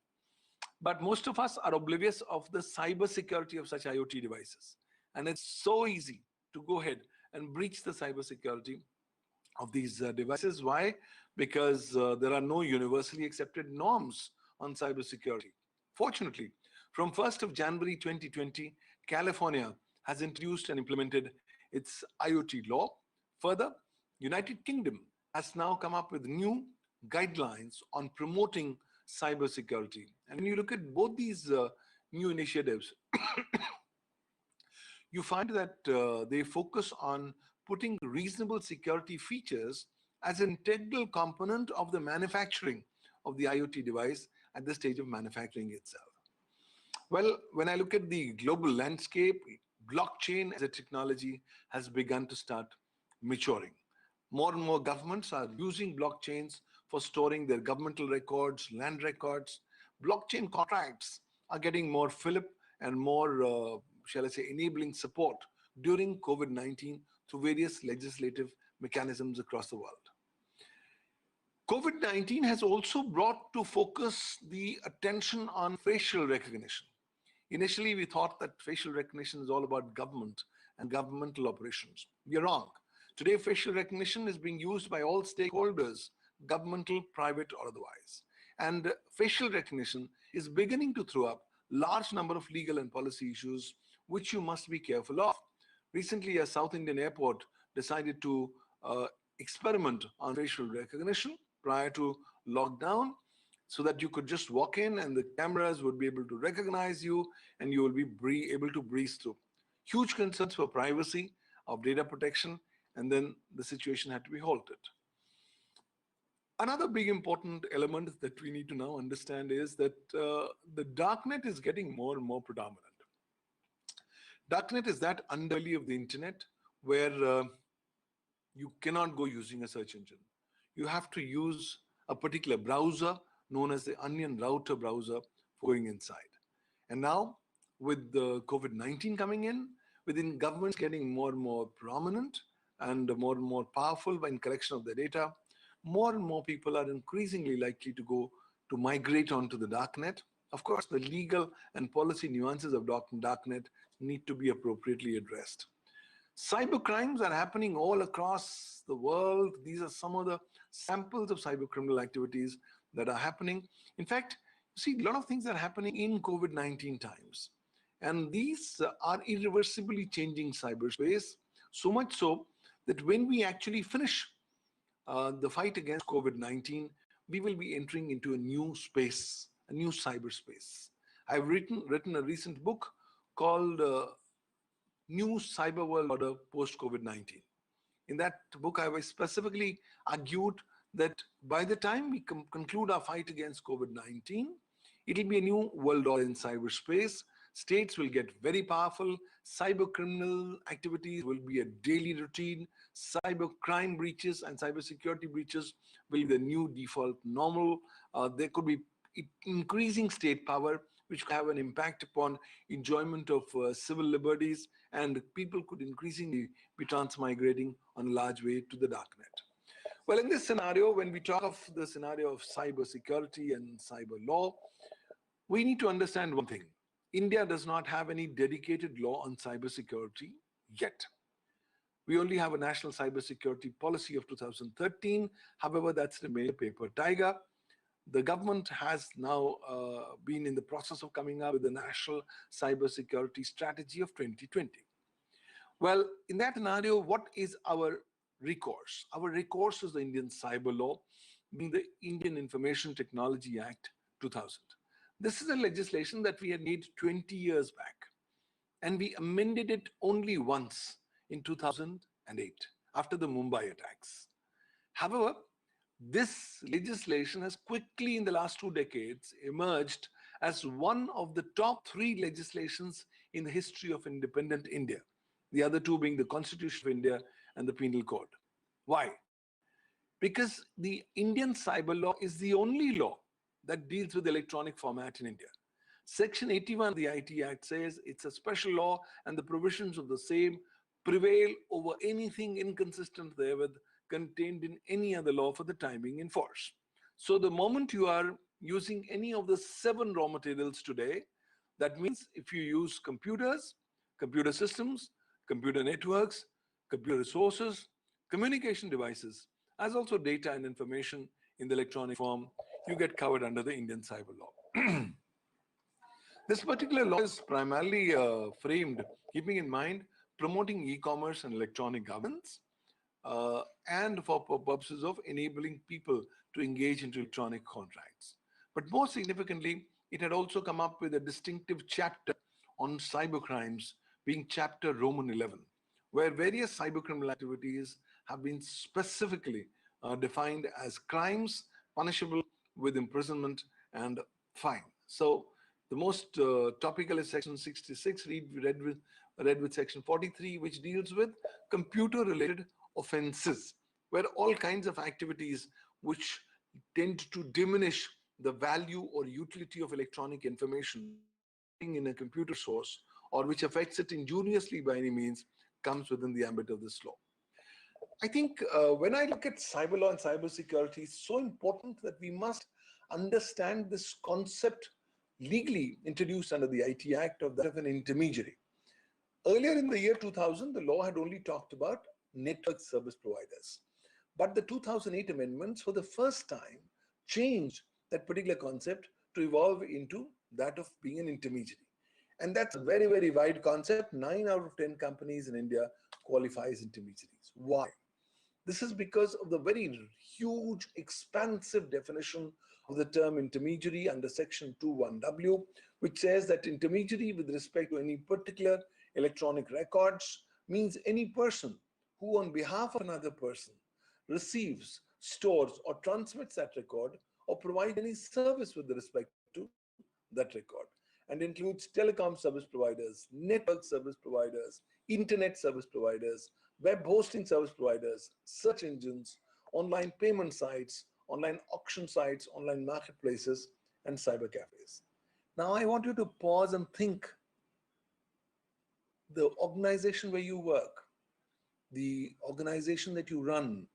But most of us are oblivious of the cyber security of such IoT devices. And it's so easy to go ahead and breach the cyber security of these devices. Why? Because there are no universally accepted norms on cybersecurity. Fortunately, from 1st of January 2020, California has introduced and implemented its IoT law. Further, United Kingdom has now come up with new guidelines on promoting cybersecurity. And when you look at both these new initiatives, you find that they focus on putting reasonable security features as an integral component of the manufacturing of the IoT device at the stage of manufacturing itself. Well, when I look at the global landscape, blockchain as a technology has begun to start maturing. More and more governments are using blockchains for storing their governmental records, land records. Blockchain contracts are getting more fillip and more, shall I say, enabling support during COVID-19 through various legislative mechanisms across the world. COVID-19 has also brought to focus the attention on facial recognition. Initially, we thought that facial recognition is all about government and governmental operations. We are wrong. Today, facial recognition is being used by all stakeholders, governmental, private, or otherwise. And facial recognition is beginning to throw up large number of legal and policy issues, which you must be careful of. Recently, a South Indian airport decided to experiment on facial recognition prior to lockdown, so that you could just walk in and the cameras would be able to recognize you and you will be able to breeze through. Huge concerns for privacy, of data protection, and then the situation had to be halted. Another big important element that we need to now understand is that the darknet is getting more and more predominant. Darknet is that underbelly of the internet where you cannot go using a search engine. You have to use a particular browser known as the Onion Router browser for going inside. And now, with the COVID-19 coming in, within governments getting more and more prominent and more powerful in collection of the data, more and more people are increasingly likely to migrate onto the darknet. Of course, the legal and policy nuances of darknet need to be appropriately addressed. Cyber crimes are happening all across the world. These are some of the samples of cyber criminal activities that are happening. In fact, you see, a lot of things are happening in COVID-19 times. And these are irreversibly changing cyberspace, so much so that when we actually finish the fight against COVID-19, we will be entering into a new space, a new cyberspace. I've written a recent book called New Cyber World Order Post-COVID-19. In that book, I specifically argued that by the time we conclude our fight against COVID-19, it will be a new world order in cyberspace. States will get very powerful. Cyber criminal activities will be a daily routine. Cyber crime breaches and cyber security breaches will be the new default normal. There could be increasing state power, which could have an impact upon enjoyment of civil liberties, and people could increasingly be transmigrating on a large way to the darknet. Well, in this scenario, when we talk of the scenario of cyber security and cyber law, we need to understand one thing. India does not have any dedicated law on cybersecurity yet. We only have a national cybersecurity policy of 2013. However, that's remained a paper tiger. The government has now been in the process of coming up with the national cybersecurity strategy of 2020. Well, in that scenario, what is our recourse? Our recourse is the Indian cyber law, being the Indian Information Technology Act 2000. This is a legislation that we had made 20 years back, and we amended it only once in 2008 after the Mumbai attacks. However, this legislation has quickly in the last 2 decades emerged as one of the top 3 legislations in the history of independent India, the other 2 being the Constitution of India and the Penal Code. Why? Because the Indian cyber law is the only law that deals with electronic format in India. Section 81 of the IT Act says it's a special law and the provisions of the same prevail over anything inconsistent therewith contained in any other law for the time being in force. So the moment you are using any of the 7 raw materials today, that means if you use computers, computer systems, computer networks, computer resources, communication devices, as also data and information in the electronic form, you get covered under the Indian cyber law. This particular law is primarily framed keeping in mind promoting e-commerce and electronic governance, and for purposes of enabling people to engage into electronic contracts. But more significantly, it had also come up with a distinctive chapter on cyber crimes, being chapter Roman 11, where various cyber criminal activities have been specifically defined as crimes punishable with imprisonment and fine. So the most topical is section 66, read with section 43, which deals with computer-related offenses, where all kinds of activities which tend to diminish the value or utility of electronic information in a computer source, or which affects it injuriously by any means, comes within the ambit of this law. I think when I look at cyber law and cyber security, it's so important that we must understand this concept legally introduced under the IT Act of that of an intermediary. Earlier in the year 2000, the law had only talked about network service providers. But the 2008 amendments, for the first time, changed that particular concept to evolve into that of being an intermediary. And that's a very, very wide concept. 9 out of 10 companies in India qualify as intermediaries. Why? This is because of the very huge, expansive definition of the term intermediary under Section 21W, which says that intermediary with respect to any particular electronic records means any person who on behalf of another person receives, stores or transmits that record or provides any service with respect to that record, and includes telecom service providers, network service providers, internet service providers, web hosting service providers, search engines, online payment sites, online auction sites, online marketplaces, and cyber cafes. Now I want you to pause and think. The organization where you work, the organization that you run,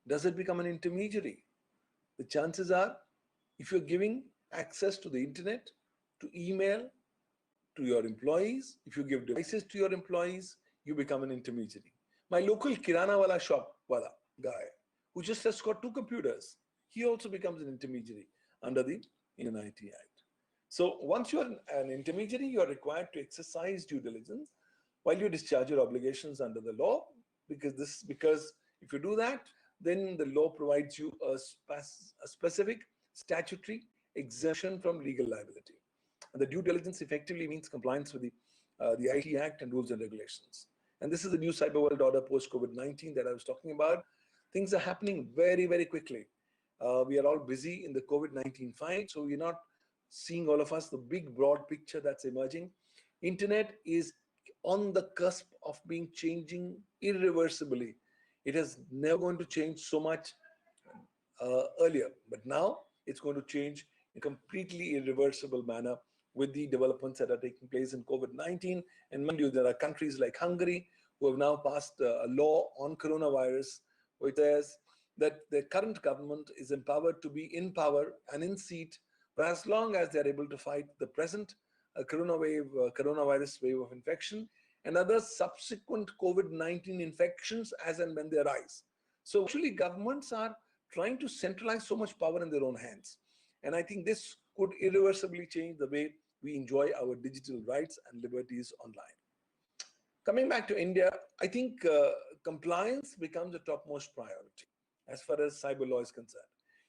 does it become an intermediary? The chances are, if you're giving access to the internet, to email, to your employees, if you give devices to your employees, you become an intermediary. My local kirana wala shop wala guy, who just has got 2 computers, he also becomes an intermediary under the Indian IT Act. So once you are an intermediary, you are required to exercise due diligence while you discharge your obligations under the law, because if you do that, then the law provides you a specific statutory exemption from legal liability. And the due diligence effectively means compliance with the IT Act and rules and regulations. And this is the new cyber world order post-COVID-19 that I was talking about. Things are happening very, very quickly. We are all busy in the COVID-19 fight, so we're not seeing, all of us, the big broad picture that's emerging. Internet is on the cusp of being changing irreversibly. It is never going to change so much earlier, but now it's going to change in a completely irreversible manner with the developments that are taking place in COVID-19. And mind you, there are countries like Hungary who have now passed a law on coronavirus, which says that the current government is empowered to be in power and in seat for as long as they're able to fight the present coronavirus wave of infection and other subsequent COVID-19 infections as and when they arise. So actually governments are trying to centralize so much power in their own hands. And I think this could irreversibly change the way we enjoy our digital rights and liberties online. Coming back to India, I think compliance becomes a topmost priority as far as cyber law is concerned.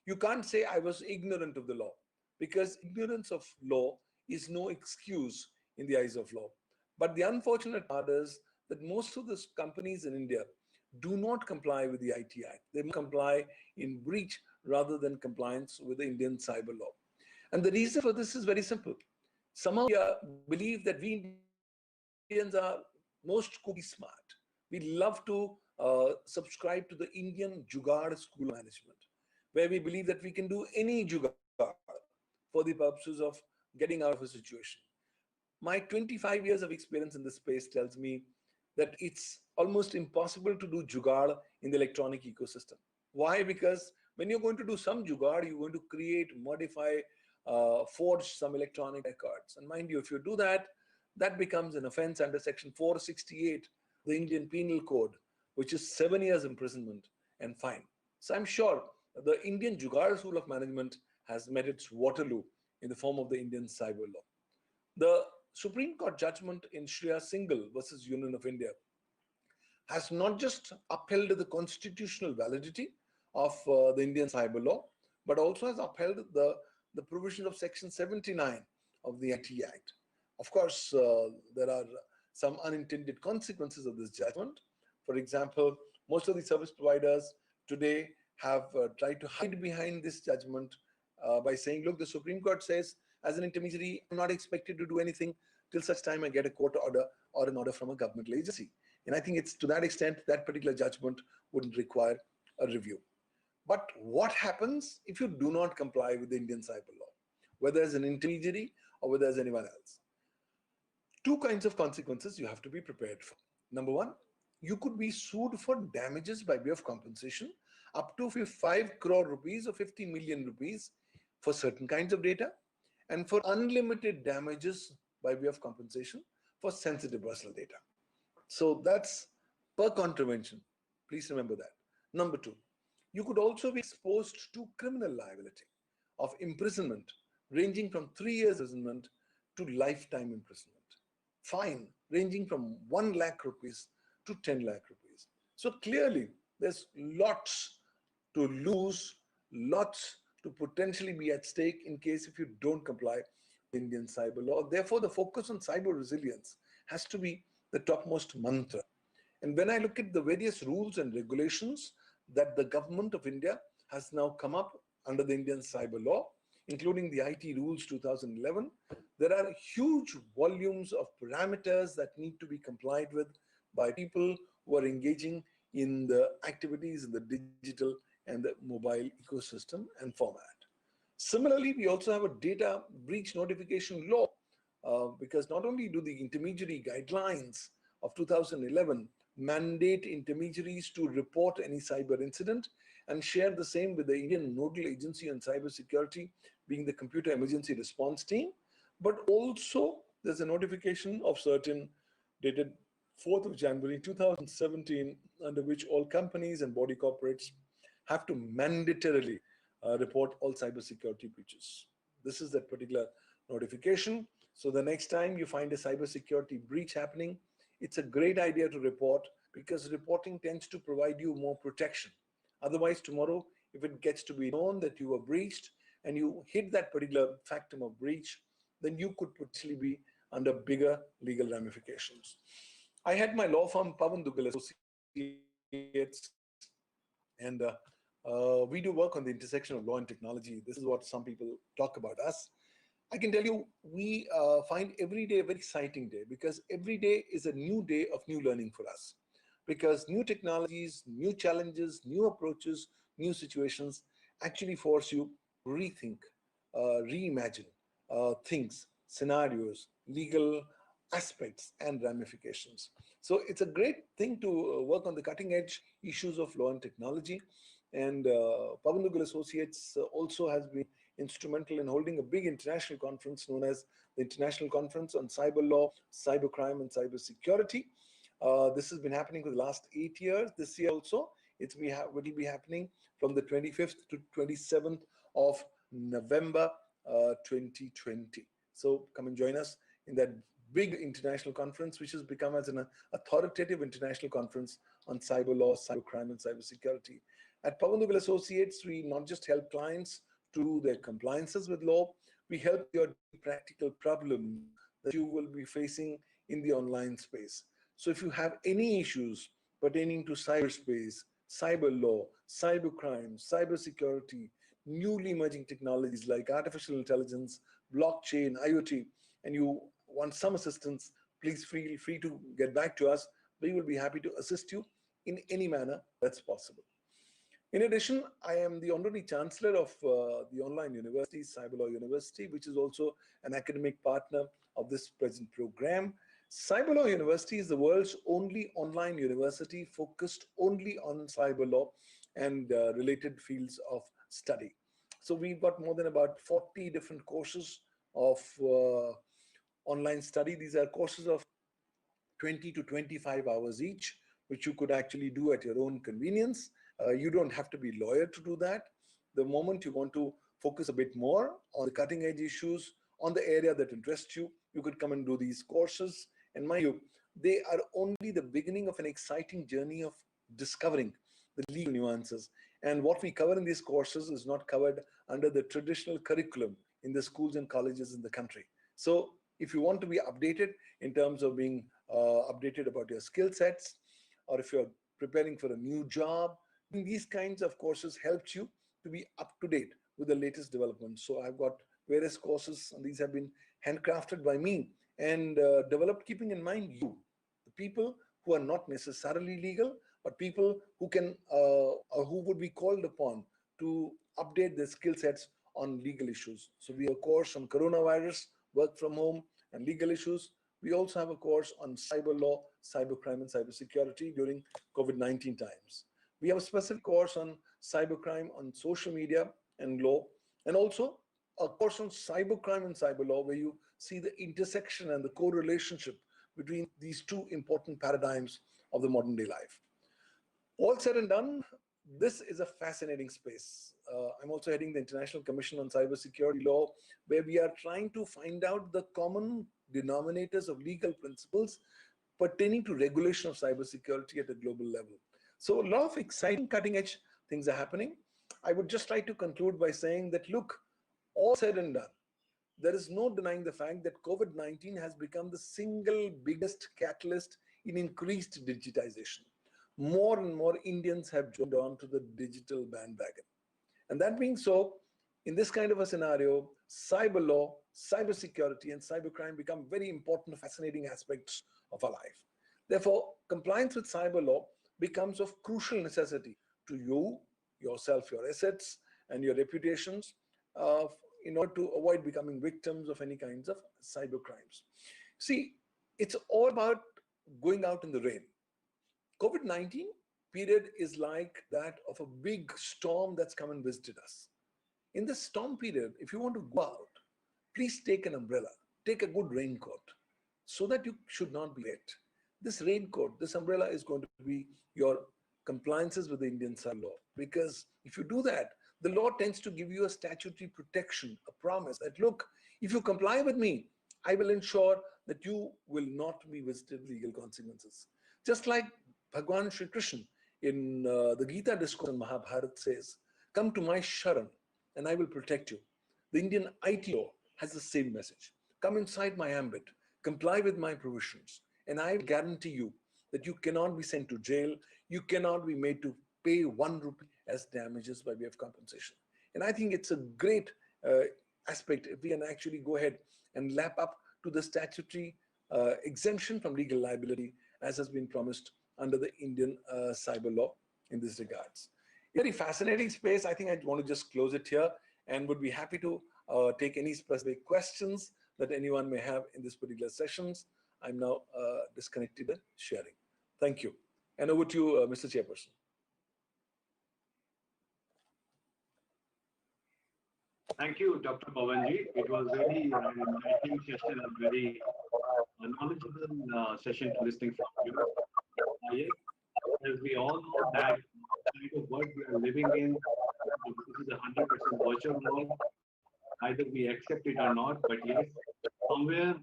You can't say I was ignorant of the law, because ignorance of law is no excuse in the eyes of law. But the unfortunate part is that most of the companies in India do not comply with the IT Act. They comply in breach rather than compliance with the Indian cyber law. And the reason for this is very simple. Somehow we believe that we Indians are most cookie smart. We love to subscribe to the Indian Jugaad school of management, where we believe that we can do any Jugaad for the purposes of getting out of a situation. My 25 years of experience in this space tells me that it's almost impossible to do Jugaad in the electronic ecosystem. Why? Because when you're going to do some Jugaad, you're going to create, modify, forge some electronic records. And mind you, if you do that, that becomes an offense under Section 468, the Indian Penal Code, which is 7 years imprisonment and fine. So I'm sure the Indian Jugaad School of Management has met its Waterloo in the form of the Indian cyber law. The Supreme Court judgment in Shreya Singhal versus Union of India has not just upheld the constitutional validity of the Indian cyber law, but also has upheld the provision of Section 79 of the IT Act. Of course, there are some unintended consequences of this judgment. For example, most of the service providers today have tried to hide behind this judgment by saying, look, the Supreme Court says, as an intermediary, I'm not expected to do anything till such time I get a court order or an order from a governmental agency. And I think it's to that extent that particular judgment wouldn't require a review. But what happens if you do not comply with the Indian cyber law, whether as an intermediary or whether as anyone else? Two kinds of consequences you have to be prepared for. Number one, you could be sued for damages by way of compensation up to 5 crore rupees or 50 million rupees for certain kinds of data, and for unlimited damages by way of compensation for sensitive personal data. So that's per contravention. Please remember that. Number two, you could also be exposed to criminal liability of imprisonment ranging from 3 years imprisonment to lifetime imprisonment. Fine ranging from 1 lakh rupees to 10 lakh rupees. So clearly, there's lots to lose, lots to potentially be at stake in case if you don't comply with Indian cyber law. Therefore, the focus on cyber resilience has to be the topmost mantra. And when I look at the various rules and regulations that the government of India has now come up under the Indian cyber law, including the IT rules 2011, there are huge volumes of parameters that need to be complied with by people who are engaging in the activities in the digital and the mobile ecosystem and format. Similarly, we also have a data breach notification law because not only do the intermediary guidelines of 2011 mandate intermediaries to report any cyber incident and share the same with the Indian Nodal Agency on Cybersecurity, being the Computer Emergency Response Team, but also there's a notification of certain dated 4th of January 2017, under which all companies and body corporates have to mandatorily report all cybersecurity breaches. This is that particular notification. So the next time you find a cybersecurity breach happening, it's a great idea to report because reporting tends to provide you more protection. Otherwise, tomorrow, if it gets to be known that you were breached and you hit that particular factum of breach, then you could potentially be under bigger legal ramifications. I had my law firm, Paval Duggal Associates, and we do work on the intersection of law and technology. This is what some people talk about us. I can tell you, we find every day a very exciting day because every day is a new day of new learning for us. Because new technologies, new challenges, new approaches, new situations actually force you to rethink, reimagine things, scenarios, legal aspects, and ramifications. So it's a great thing to work on the cutting edge issues of law and technology. And Pavan Duggal Associates also has been instrumental in holding a big international conference known as the International Conference on Cyber Law, Cybercrime, and Cybersecurity. This has been happening for the last 8 years. This year also, it will be happening from the 25th to 27th of November 2020. So come and join us in that big international conference, which has become as an authoritative international conference on cyber law, cybercrime, and cybersecurity. At Pavan Duggal Associates, we not just help clients to do their compliances with law, we help your practical problems that you will be facing in the online space. So if you have any issues pertaining to cyberspace, cyber law, cybercrime, cybersecurity, newly emerging technologies like artificial intelligence, blockchain, IoT, and you want some assistance, please feel free to get back to us. We will be happy to assist you in any manner that's possible. In addition, I am the honorary chancellor of the online university, Cyber Law University, which is also an academic partner of this present program. Cyber Law University is the world's only online university focused only on cyber law and related fields of study. So we've got more than about 40 different courses of online study. These are courses of 20 to 25 hours each, which you could actually do at your own convenience. You don't have to be a lawyer to do that. The moment you want to focus a bit more on the cutting edge issues, on the area that interests you, you could come and do these courses. And mind you, they are only the beginning of an exciting journey of discovering the legal nuances. And what we cover in these courses is not covered under the traditional curriculum in the schools and colleges in the country. So if you want to be updated in terms of being updated about your skill sets, or if you're preparing for a new job, these kinds of courses help you to be up to date with the latest developments. So I've got various courses, and these have been handcrafted by me and developed keeping in mind you, the people who are not necessarily legal, but people who can or who would be called upon to update their skill sets on legal issues. So we have a course on coronavirus, work from home, and legal issues. We also have a course on cyber law, cybercrime, and cybersecurity during COVID-19 times. We have a specific course on cybercrime on social media and law, and also a course on cybercrime and cyber law where you see the intersection and the correlationship between these two important paradigms of the modern day life. All said and done, this is a fascinating space. I'm also heading the International Commission on Cybersecurity Law, where we are trying to find out the common denominators of legal principles pertaining to regulation of cybersecurity at a global level. So a lot of exciting cutting edge things are happening. I would just like to conclude by saying that, look, all said and done, there is no denying the fact that COVID-19 has become the single biggest catalyst in increased digitization. More and more Indians have joined on to the digital bandwagon. And that being so, in this kind of a scenario, cyber law, cybersecurity, and cybercrime become very important, fascinating aspects of our life. Therefore, compliance with cyber law becomes of crucial necessity to you, yourself, your assets, and your reputations in order to avoid becoming victims of any kinds of cyber crimes. See, it's all about going out in the rain. COVID-19 period is like that of a big storm that's come and visited us. In this storm period, if you want to go out, please take an umbrella, take a good raincoat so that you should not be wet. This raincoat, this umbrella is going to be your compliances with the Indian cyber law. Because if you do that, the law tends to give you a statutory protection, a promise that, look, if you comply with me, I will ensure that you will not be visited with legal consequences. Just like Bhagwan Shri Krishna in the Gita discourse in Mahabharata says, come to my Sharan and I will protect you. The Indian IT law has the same message. Come inside my ambit, comply with my provisions, and I guarantee you that you cannot be sent to jail, you cannot be made to pay 1 rupee as damages by way of compensation. And I think it's a great aspect if we can actually go ahead and lap up to the statutory exemption from legal liability as has been promised under the Indian cyber law in this regards. Very fascinating space. I think I want to just close it here and would be happy to take any specific questions that anyone may have in this particular sessions. I'm now disconnected and sharing. Thank you. And over to you, Mr. Chairperson. Thank you, Dr. Pavanji. It was really an enlightening session, a very knowledgeable session to listening from you. Yes, as we all know that kind of world we are living in, this is a 100% virtual world. Either we accept it or not, but yes, somewhere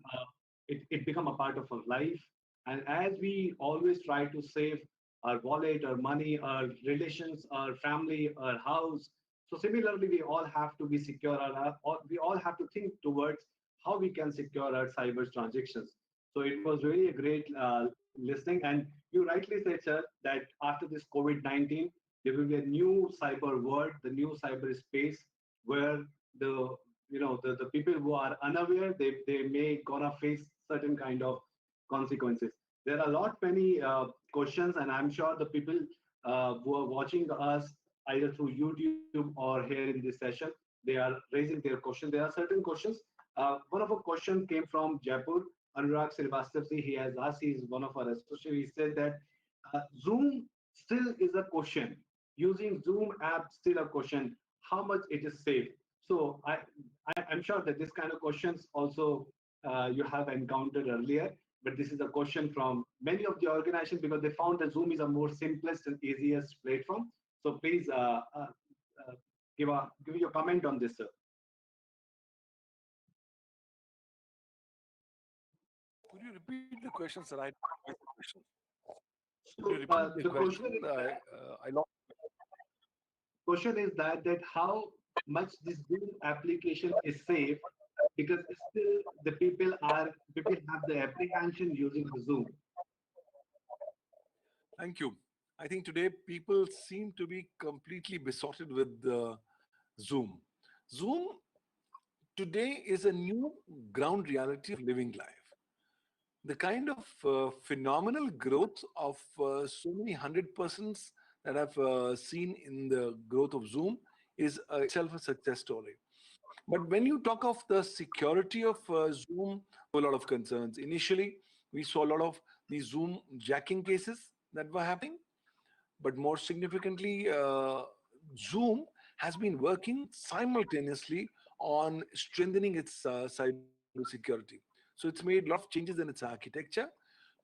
it become a part of our life. And as we always try to save our wallet, our money, our relations, our family, our house, so similarly, we all have to be secure, we all have to think towards how we can secure our cyber transactions. So it was really a great listening. And you rightly said, sir, that after this COVID-19, there will be a new cyber world, the new cyber space where the people who are unaware, they may gonna face certain kind of consequences. There are many questions, and I'm sure the people who are watching us either through YouTube or here in this session, they are raising their questions. There are certain questions. One of a question came from Jaipur. Anurag Srivastava, he has asked, he's one of our associates. He said that Zoom still is a question. Using Zoom app still a question. How much it is safe? So I'm sure that this kind of questions also you have encountered earlier, but this is a question from many of the organizations because they found that Zoom is a more simplest and easiest platform. So please give your comment on this, sir. Could you repeat the question, sir? I question. So, the question is that how much this Zoom application is safe because still the people have the apprehension using the Zoom. Thank you. I think today people seem to be completely besotted with Zoom. Zoom today is a new ground reality of living life. The kind of phenomenal growth of so many 100% that I've seen in the growth of Zoom is itself a success story. But when you talk of the security of Zoom, a lot of concerns. Initially, we saw a lot of these Zoom jacking cases that were happening. But more significantly, Zoom has been working simultaneously on strengthening its cybersecurity. So it's made a lot of changes in its architecture.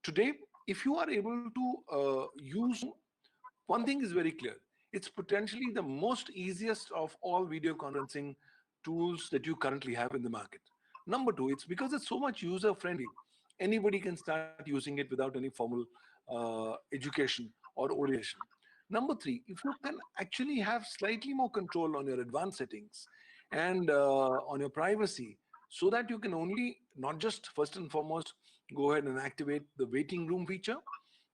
Today, if you are able to use Zoom, one thing is very clear. It's potentially the most easiest of all video conferencing tools that you currently have in the market. Number two, it's because it's so much user friendly. Anybody can start using it without any formal education or orientation. Number three, if you can actually have slightly more control on your advanced settings and on your privacy, so that you can only not just first and foremost go ahead and activate the waiting room feature,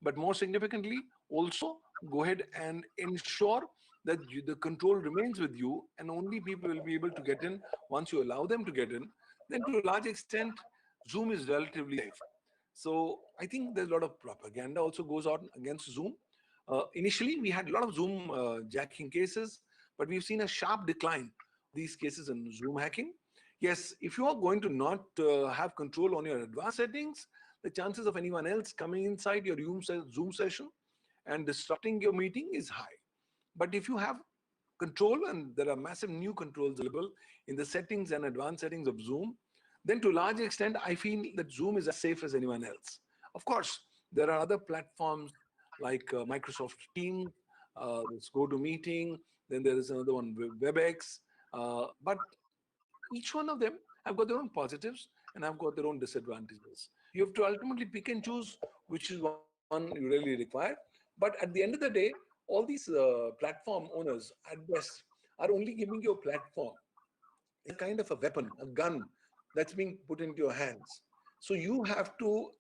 but more significantly, also go ahead and ensure that the control remains with you and only people will be able to get in once you allow them to get in. Then to a large extent, Zoom is relatively safe. So I think there's a lot of propaganda also goes on against Zoom. Initially, we had a lot of Zoom jacking cases, but we've seen a sharp decline of these cases in Zoom hacking. Yes, if you are going to not have control on your advanced settings, the chances of anyone else coming inside your Zoom session and disrupting your meeting is high. But if you have control, and there are massive new controls available in the settings and advanced settings of Zoom, then to a large extent, I feel that Zoom is as safe as anyone else. Of course, there are other platforms like Microsoft Teams, there's GoToMeeting, then there is another one, WebEx. But each one of them have got their own positives and have got their own disadvantages. You have to ultimately pick and choose which is one you really require. But at the end of the day, all these platform owners at best are only giving you a platform. It's a kind of a weapon, a gun that's being put into your hands. So you have to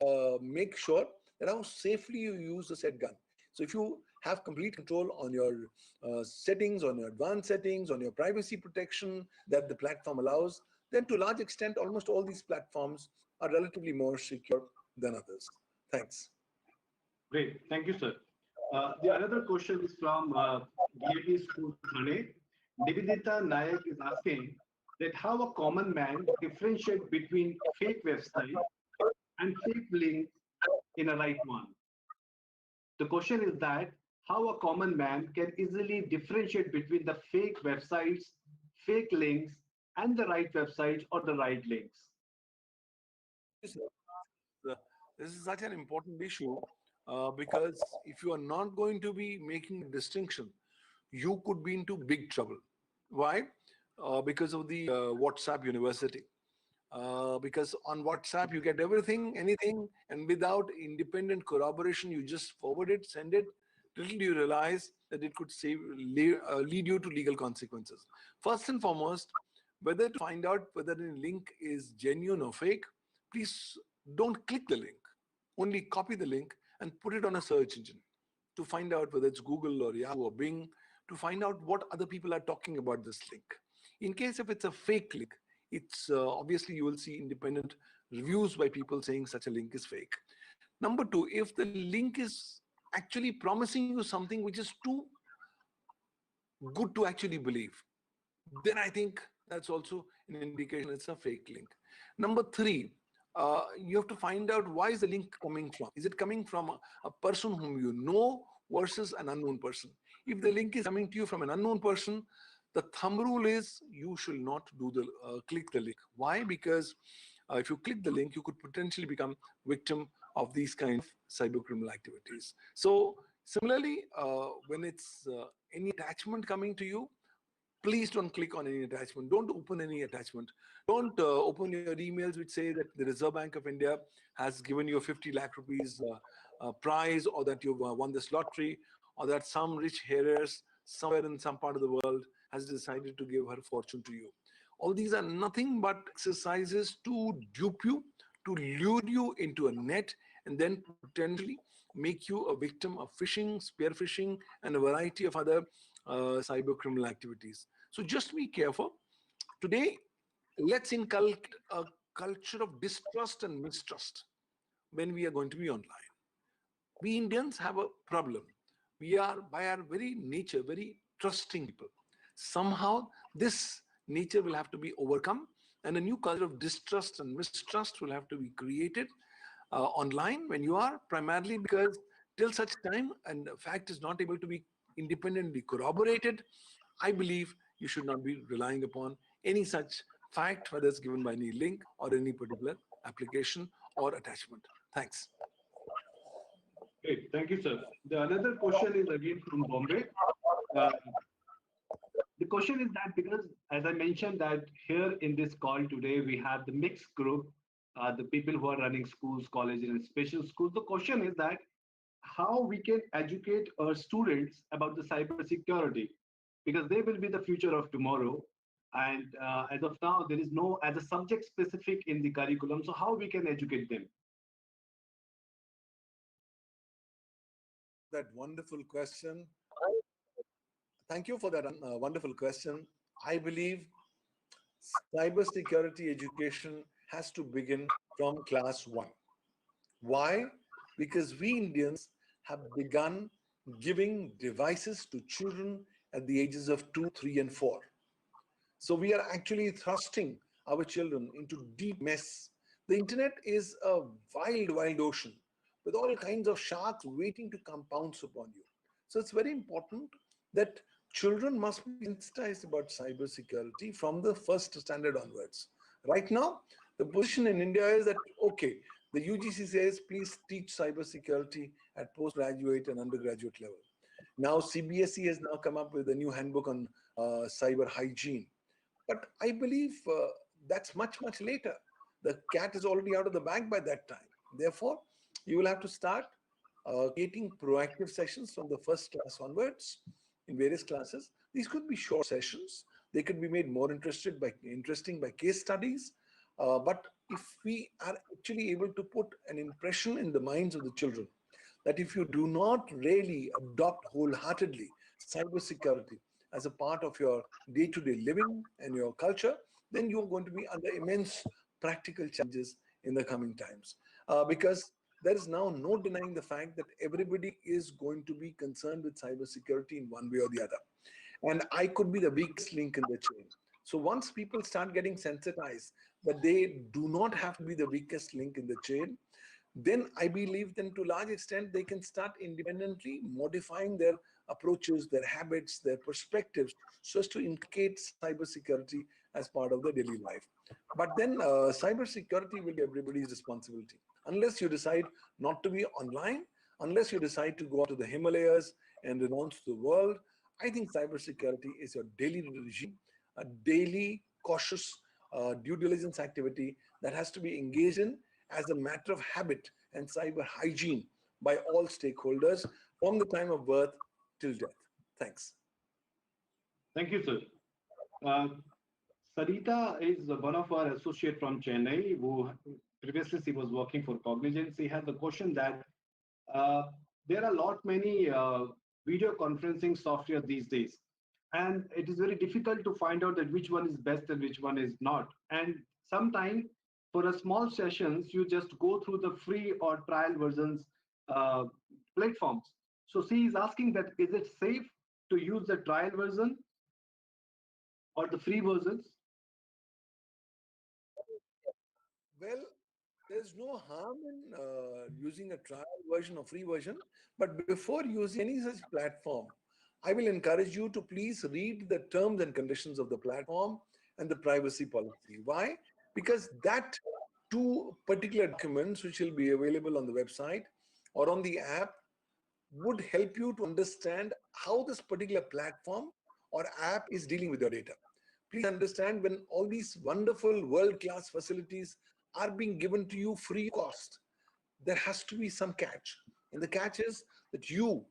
make sure that how safely you use the said gun. So if you have complete control on your settings, on your advanced settings, on your privacy protection that the platform allows, then to a large extent, almost all these platforms are relatively more secure than others. Thanks. Great. Thank you, sir. The another question is from DAT School, Thane. Nivedita Nayak is asking that how a common man differentiate between fake website and fake link in a right one. The question is that how a common man can easily differentiate between the fake websites, fake links, and the right websites or the right links. This is such an important issue because if you are not going to be making a distinction, you could be into big trouble. Why? Because of the WhatsApp University. Because on WhatsApp, you get everything, anything, and without independent corroboration, you just forward it, send it, little do you realize that it could lead you to legal consequences. First and foremost, whether to find out whether a link is genuine or fake, please don't click the link. Only copy the link and put it on a search engine to find out whether it's Google or Yahoo or Bing, to find out what other people are talking about this link. In case if it's a fake link, it's obviously you will see independent reviews by people saying such a link is fake. Number two, if the link is actually promising you something which is too good to actually believe, then I think that's also an indication it's a fake link. Number three, you have to find out why is the link coming from. Is it coming from a person whom you know versus an unknown person? If the link is coming to you from an unknown person, the thumb rule is you should not do the click the link. Why? Because if you click the link, you could potentially become victim of these kind of cyber criminal activities. So similarly, when it's any attachment coming to you, please don't click on any attachment. Don't open any attachment. Don't open your emails which say that the Reserve Bank of India has given you a 50 lakh rupees prize, or that you've won this lottery, or that some rich heiress somewhere in some part of the world has decided to give her fortune to you. All these are nothing but exercises to dupe you, to lure you into a net, and then potentially make you a victim of phishing, spear phishing, and a variety of other cyber criminal activities. So just be careful. Today, let's inculcate a culture of distrust and mistrust when we are going to be online. We Indians have a problem. We are, by our very nature, very trusting people. Somehow, this nature will have to be overcome, and a new culture of distrust and mistrust will have to be created online when you are, primarily because till such time and the fact is not able to be independently corroborated, I believe you should not be relying upon any such fact, whether it's given by any link or any particular application or attachment. Thanks. Great. Thank you, sir. The another question is again from Bombay. Uh, the question is that because, as I mentioned, that here in this call today, we have the mixed group, the people who are running schools, colleges, and special schools. The question is that how we can educate our students about the cyber security, because they will be the future of tomorrow. And as of now, there is no as a subject specific in the curriculum. So how we can educate them? That wonderful question. Thank you for that wonderful question. I believe cybersecurity education has to begin from class 1. Why? Because we Indians have begun giving devices to children at the ages of 2, 3, and 4. So we are actually thrusting our children into deep mess. The internet is a wild, wild ocean with all kinds of sharks waiting to come pounce upon you. So it's very important that children must be sensitized about cybersecurity from the first standard onwards. Right now, the position in India is that, okay, the UGC says, please teach cybersecurity at postgraduate and undergraduate level. Now, CBSE has now come up with a new handbook on cyber hygiene. But I believe that's much, much later. The cat is already out of the bag by that time. Therefore, you will have to start creating proactive sessions from the first class onwards in various classes. These could be short sessions. They could be made more interesting by case studies. But if we are actually able to put an impression in the minds of the children that if you do not really adopt wholeheartedly cybersecurity as a part of your day-to-day living and your culture, then you're going to be under immense practical challenges in the coming times. Because there is now no denying the fact that everybody is going to be concerned with cybersecurity in one way or the other. And I could be the weakest link in the chain. So once people start getting sensitized that they do not have to be the weakest link in the chain, then I believe then to a large extent they can start independently modifying their approaches, their habits, their perspectives, so as to inculcate cybersecurity as part of their daily life. But then cybersecurity will be everybody's responsibility. Unless you decide not to be online, unless you decide to go out to the Himalayas and renounce the world, I think cybersecurity is your daily regime, a daily cautious due diligence activity that has to be engaged in as a matter of habit and cyber hygiene by all stakeholders from the time of birth till death. Thanks. Thank you, sir. Sarita is one of our associate from Chennai who previously she was working for Cognizant. She has a question that there are a lot many video conferencing software these days, and it is very difficult to find out that which one is best and which one is not. And sometimes for a small sessions, you just go through the free or trial versions platforms. So she is asking that is it safe to use the trial version or the free versions? Well, there's no harm in using a trial version or free version, but before using any such platform, I will encourage you to please read the terms and conditions of the platform and the privacy policy. Why? Because that two particular documents which will be available on the website or on the app would help you to understand how this particular platform or app is dealing with your data. Please understand, when all these wonderful world-class facilities are being given to you free of cost, there has to be some catch. And the catch is that you,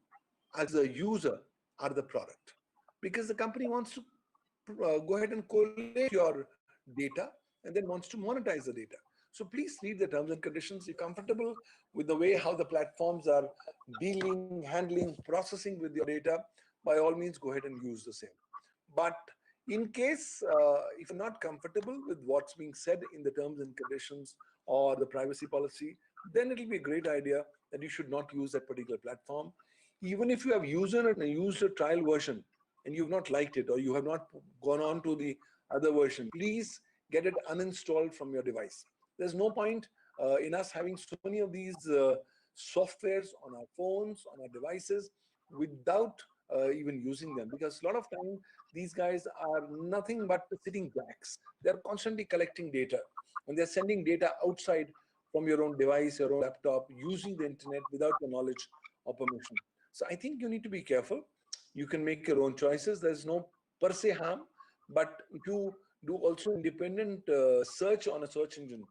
as a user, are the product. Because the company wants to go ahead and collect your data and then wants to monetize the data. So please read the terms and conditions. You're comfortable with the way how the platforms are dealing, handling, processing with your data, by all means, go ahead and use the same. But in case if you're not comfortable with what's being said in the terms and conditions or the privacy policy, then it'll be a great idea that you should not use that particular platform. Even if you have used a trial version and you've not liked it, or you have not gone on to the other version, please get it uninstalled from your device. There's no point in us having so many of these softwares on our phones, on our devices, without even using them, because a lot of time these guys are nothing but sitting jacks. They're constantly collecting data, and they're sending data outside from your own device, your own laptop, using the internet without your knowledge or permission. So I think you need to be careful. You can make your own choices. There's no per se harm, but if you do also independent search on a search engine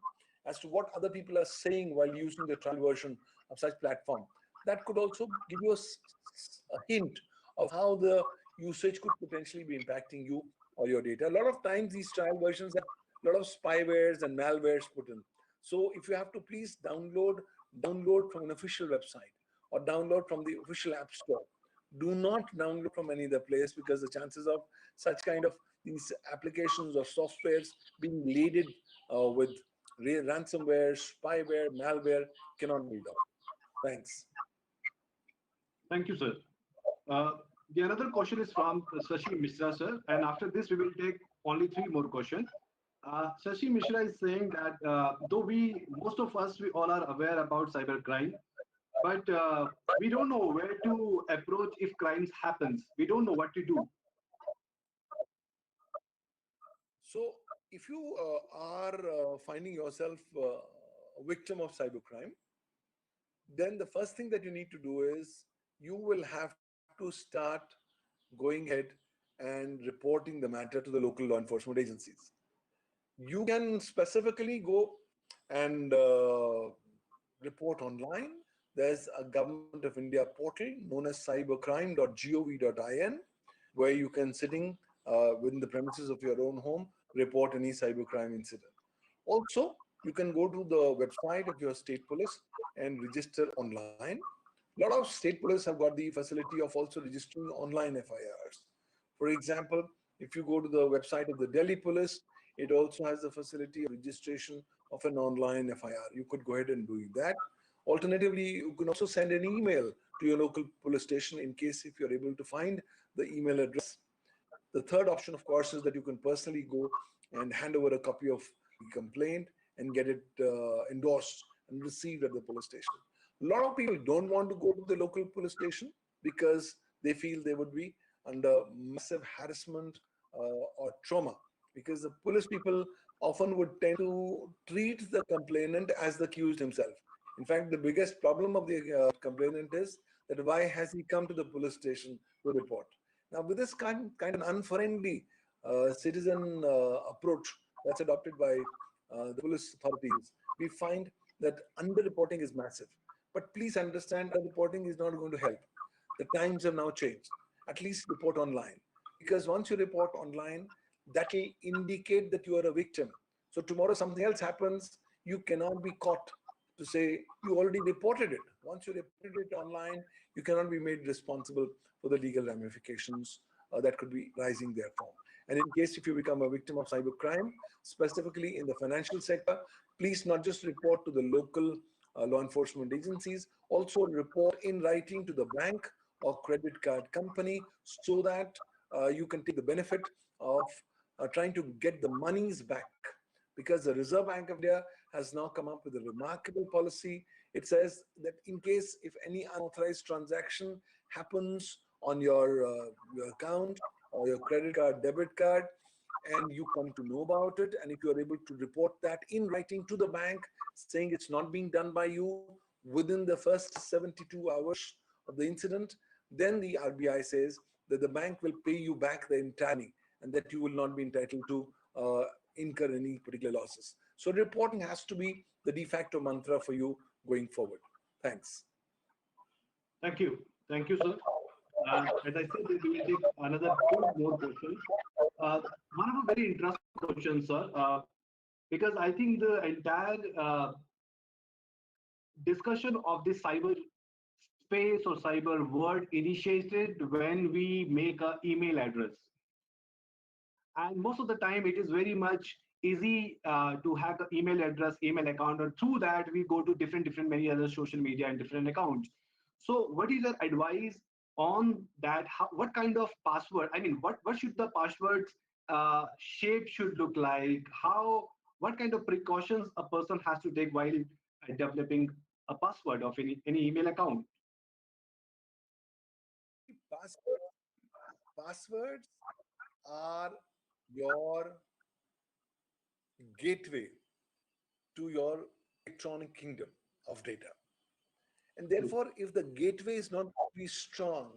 as to what other people are saying while using the trial version of such platform, that could also give you a hint of how the usage could potentially be impacting you or your data. A lot of times these trial versions have a lot of spywares and malwares put in. So if you have to, please download from an official website or download from the official app store. Do not download from any other place, because the chances of such kind of these applications or softwares being laden with ransomware, spyware, malware cannot be done. Thanks. Thank you, sir. Uh, the another question is from Shashi Mishra, sir. And after this, we will take only three more questions. Shashi Mishra is saying that though most of us, we all are aware about cybercrime, but we don't know where to approach if crimes happens. We don't know what to do. So if you are finding yourself a victim of cybercrime, then the first thing that you need to do is you will have to start going ahead and reporting the matter to the local law enforcement agencies. You can specifically go and report online. There's a Government of India portal known as cybercrime.gov.in, where you can, sitting within the premises of your own home, report any cybercrime incident. Also, you can go to the website of your state police and register online. A lot of state police have got the facility of also registering online FIRs. For example, if you go to the website of the Delhi police, it also has the facility of registration of an online FIR. You could go ahead and do that. Alternatively, you can also send an email to your local police station in case if you're able to find the email address. The third option, of course, is that you can personally go and hand over a copy of the complaint and get it endorsed and received at the police station. A lot of people don't want to go to the local police station because they feel they would be under massive harassment or trauma, because the police people often would tend to treat the complainant as the accused himself. In fact, the biggest problem of the complainant is that why has he come to the police station to report? Now, with this kind of unfriendly citizen approach that's adopted by the police authorities, we find that underreporting is massive. But please understand, underreporting is not going to help. The times have now changed. At least report online, because once you report online, that will indicate that you are a victim. So tomorrow something else happens, you cannot be caught to say you already reported it. Once you reported it online, you cannot be made responsible for the legal ramifications that could be rising therefrom. And in case if you become a victim of cybercrime, specifically in the financial sector, please not just report to the local law enforcement agencies, also report in writing to the bank or credit card company, so that you can take the benefit of trying to get the monies back. Because the Reserve Bank of India has now come up with a remarkable policy. It says that in case if any unauthorized transaction happens on your account or your credit card, debit card, and you come to know about it, and if you are able to report that in writing to the bank, saying it's not being done by you within the first 72 hours of the incident, then the RBI says that the bank will pay you back the entire money and that you will not be entitled to incur any particular losses. So reporting has to be the de facto mantra for you going forward. Thanks. Thank you. Thank you, sir. As I said, we will take another two more questions. One of a very interesting question, sir, because I think the entire discussion of the cyber space or cyber world initiated when we make an email address. And most of the time, it is very much easy to hack an email address, email account, and through that, we go to different many other social media and different accounts. So what is your advice on that? What kind of password? I mean, what should the passwords shape should look like, what kind of precautions a person has to take while developing a password of any email account. Passwords are your gateway to your electronic kingdom of data. And therefore, if the gateway is not very strong,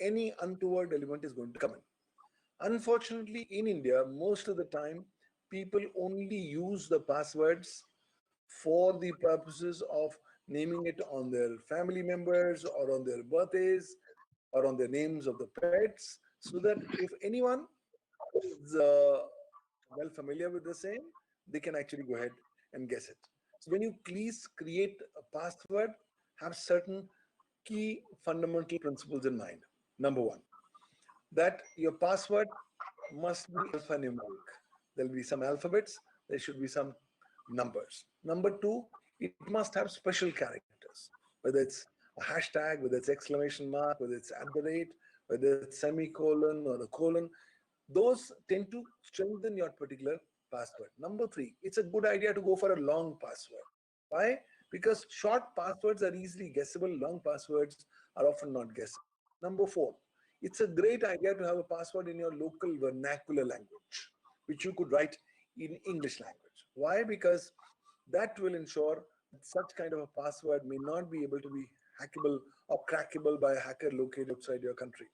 any untoward element is going to come in. Unfortunately, in India, most of the time, people only use the passwords for the purposes of naming it on their family members or on their birthdays or on the names of the pets, so that if anyone is well familiar with the same, they can actually go ahead and guess it. So when you please create a password, have certain key fundamental principles in mind. Number one, that your password must be alphanumeric. There'll be some alphabets, there should be some numbers. Number two, it must have special characters, whether it's a hashtag, whether it's exclamation mark, whether it's at the rate, whether it's semicolon or a colon. Those tend to strengthen your particular password. Number three, it's a good idea to go for a long password. Why? Because short passwords are easily guessable, long passwords are often not guessable. Number four, it's a great idea to have a password in your local vernacular language, which you could write in English language. Why? Because that will ensure that such kind of a password may not be able to be hackable or crackable by a hacker located outside your country.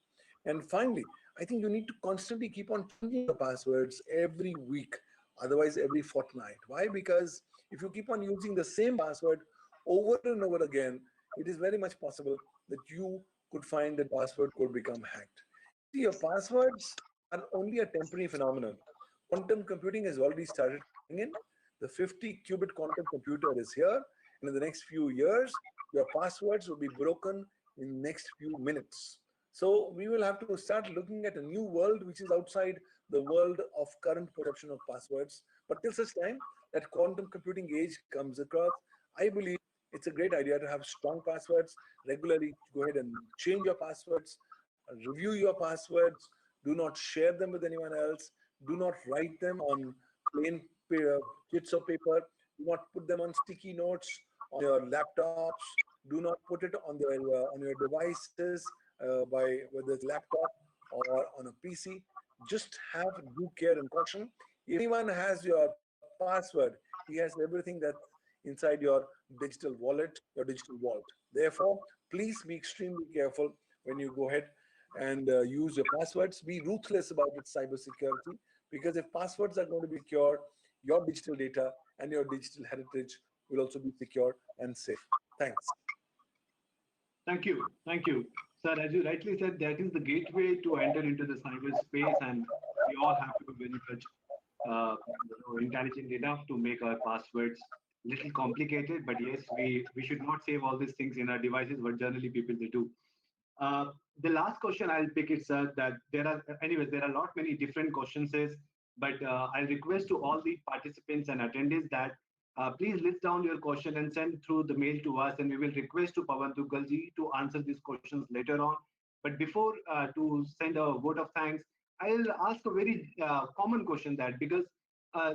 And finally, I think you need to constantly keep on changing your passwords every week, otherwise every fortnight. Why? Because if you keep on using the same password over and over again, it is very much possible that you could find that password could become hacked. See, your passwords are only a temporary phenomenon. Quantum computing has already started coming in. The 50 qubit quantum computer is here, and in the next few years, your passwords will be broken in the next few minutes. So we will have to start looking at a new world which is outside the world of current perception of passwords. But till such time that quantum computing age comes across, I believe it's a great idea to have strong passwords, regularly go ahead and change your passwords, review your passwords, do not share them with anyone else, do not write them on plain bits of paper, do not put them on sticky notes on your laptops, do not put it on your devices by whether it's laptop or on a PC. Just have due care and caution. If anyone has your password, he has everything that's inside your digital wallet, your digital vault. Therefore, please be extremely careful when you go ahead and use your passwords. Be ruthless about its cybersecurity, because if passwords are going to be secure, your digital data and your digital heritage will also be secure and safe. Thanks. Thank you. Thank you. Sir, as you rightly said, that is the gateway to enter into the cyberspace, and we all have to be very much intelligent enough to make our passwords little complicated. But yes, we should not save all these things in our devices, but generally people they do. Uh, the last question I'll pick it, sir, that there are a lot many different questions, but I'll request to all the participants and attendees that please list down your question and send through the mail to us, and we will request to Pavan Duggal ji to answer these questions later on. But before to send a vote of thanks, I'll ask a very common question, that because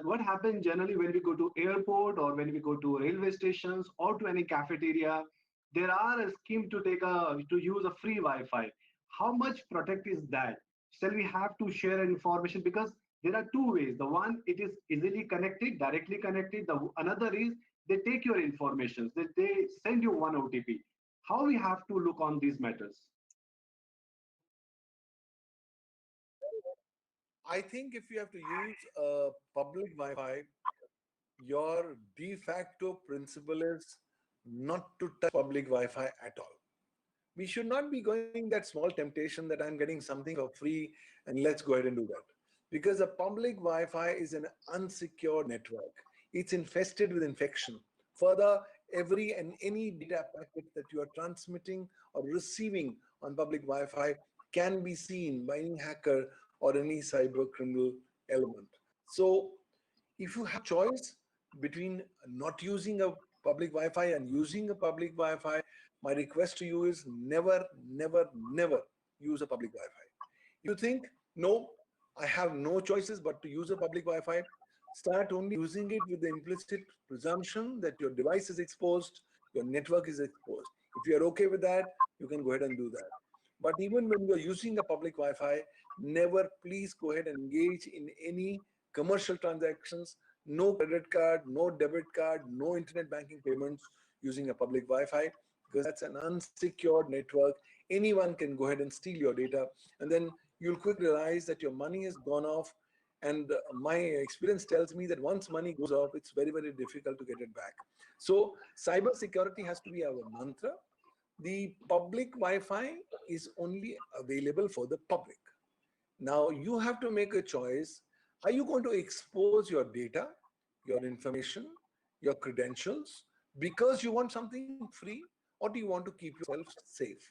what happens generally when we go to airport or when we go to railway stations or to any cafeteria, there are a scheme to use a free Wi-Fi. How much protect is that? Shall we have to share information? Because there are two ways. The one, it is easily connected, directly connected. The another is they take your information. They send you one OTP. How we have to look on these matters? I think if you have to use a public Wi-Fi, your de facto principle is not to touch public Wi-Fi at all. We should not be going that small temptation that I'm getting something for free and let's go ahead and do that. Because a public Wi-Fi is an unsecured network. It's infested with infection. Further, every and any data packet that you are transmitting or receiving on public Wi-Fi can be seen by any hacker or any cyber criminal element. So if you have choice between not using a public Wi-Fi and using a public Wi-Fi, my request to you is never, never, never use a public Wi-Fi. You think, no, I have no choices but to use a public Wi-Fi. Start only using it with the implicit presumption that your device is exposed, your network is exposed. If you're okay with that, you can go ahead and do that. But even when you're using a public Wi-Fi, never please go ahead and engage in any commercial transactions, no credit card, no debit card, no internet banking payments using a public Wi-Fi, because that's an unsecured network. Anyone can go ahead and steal your data, and then you'll quickly realize that your money has gone off. And my experience tells me that once money goes off, it's very, very difficult to get it back. So cyber security has to be our mantra. The public Wi-Fi is only available for the public. Now you have to make a choice. Are you going to expose your data, your information, your credentials because you want something free, or do you want to keep yourself safe?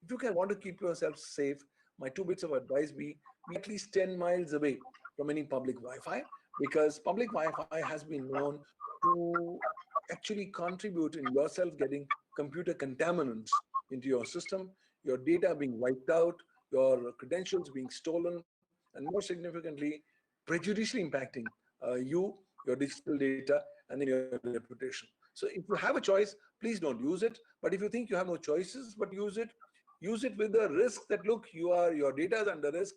If you can want to keep yourself safe, my 2 bits of advice be at least 10 miles away from any public Wi-Fi, because public Wi-Fi has been known to actually contribute in yourself getting computer contaminants into your system, your data being wiped out, your credentials being stolen, and more significantly, prejudicially impacting you, your digital data, and then your reputation. So if you have a choice, please don't use it. But if you think you have no choices but use it with the risk that, look, your data is under risk,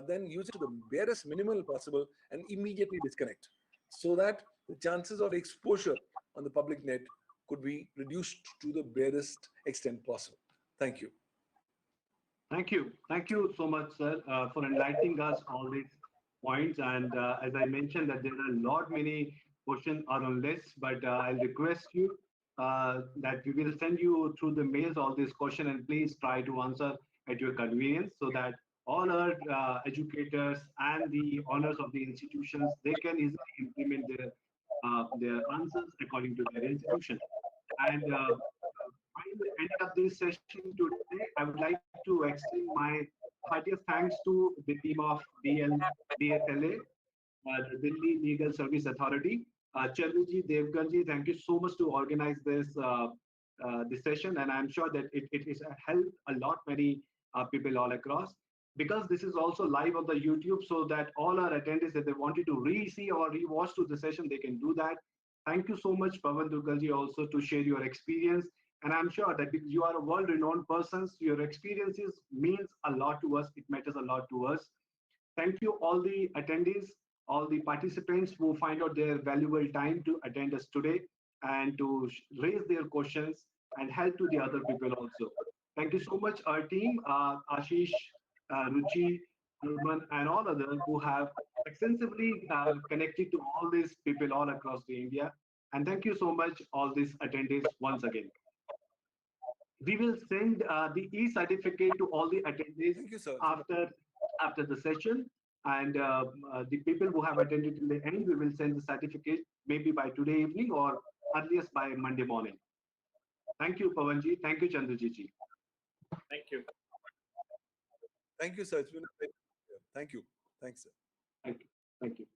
then use it to the barest minimal possible and immediately disconnect, so that the chances of exposure on the public net could be reduced to the barest extent possible. Thank you. Thank you. Thank you so much, sir, for enlightening us all these points. And as I mentioned, that there are a lot many questions are on list, but I'll request you that we will send you through the mails all these questions, and please try to answer at your convenience, so that all our educators and the owners of the institutions, they can easily implement their answers according to their institution. And by the end of this session today, I would like to extend my heartiest thanks to the team of DSLA, the Delhi Legal Service Authority. Chandraji, Devganji, thank you so much to organize this session, and I'm sure that it is helped a lot many people all across. Because this is also live on the YouTube, so that all our attendees, if they wanted to re-see or re-watch to the session, they can do that. Thank you so much, Pavan Duggalji, also to share your experience. And I'm sure that because you are a world-renowned person, your experiences means a lot to us. It matters a lot to us. Thank you, all the attendees, all the participants who find out their valuable time to attend us today and to raise their questions and help to the other people also. Thank you so much, our team, Ashish, Ruchi, Urban, and all others who have extensively connected to all these people all across the India. And thank you so much, all these attendees once again. We will send the e-certificate to all the attendees after the session, and the people who have attended till the end, we will send the certificate maybe by today evening or earliest by Monday morning. Thank you, Pavanji. Thank you, Chandraji ji. Thank you. Thank you, sir. It's been a pleasure. Thank you. Thanks, sir. Thank you. Thank you.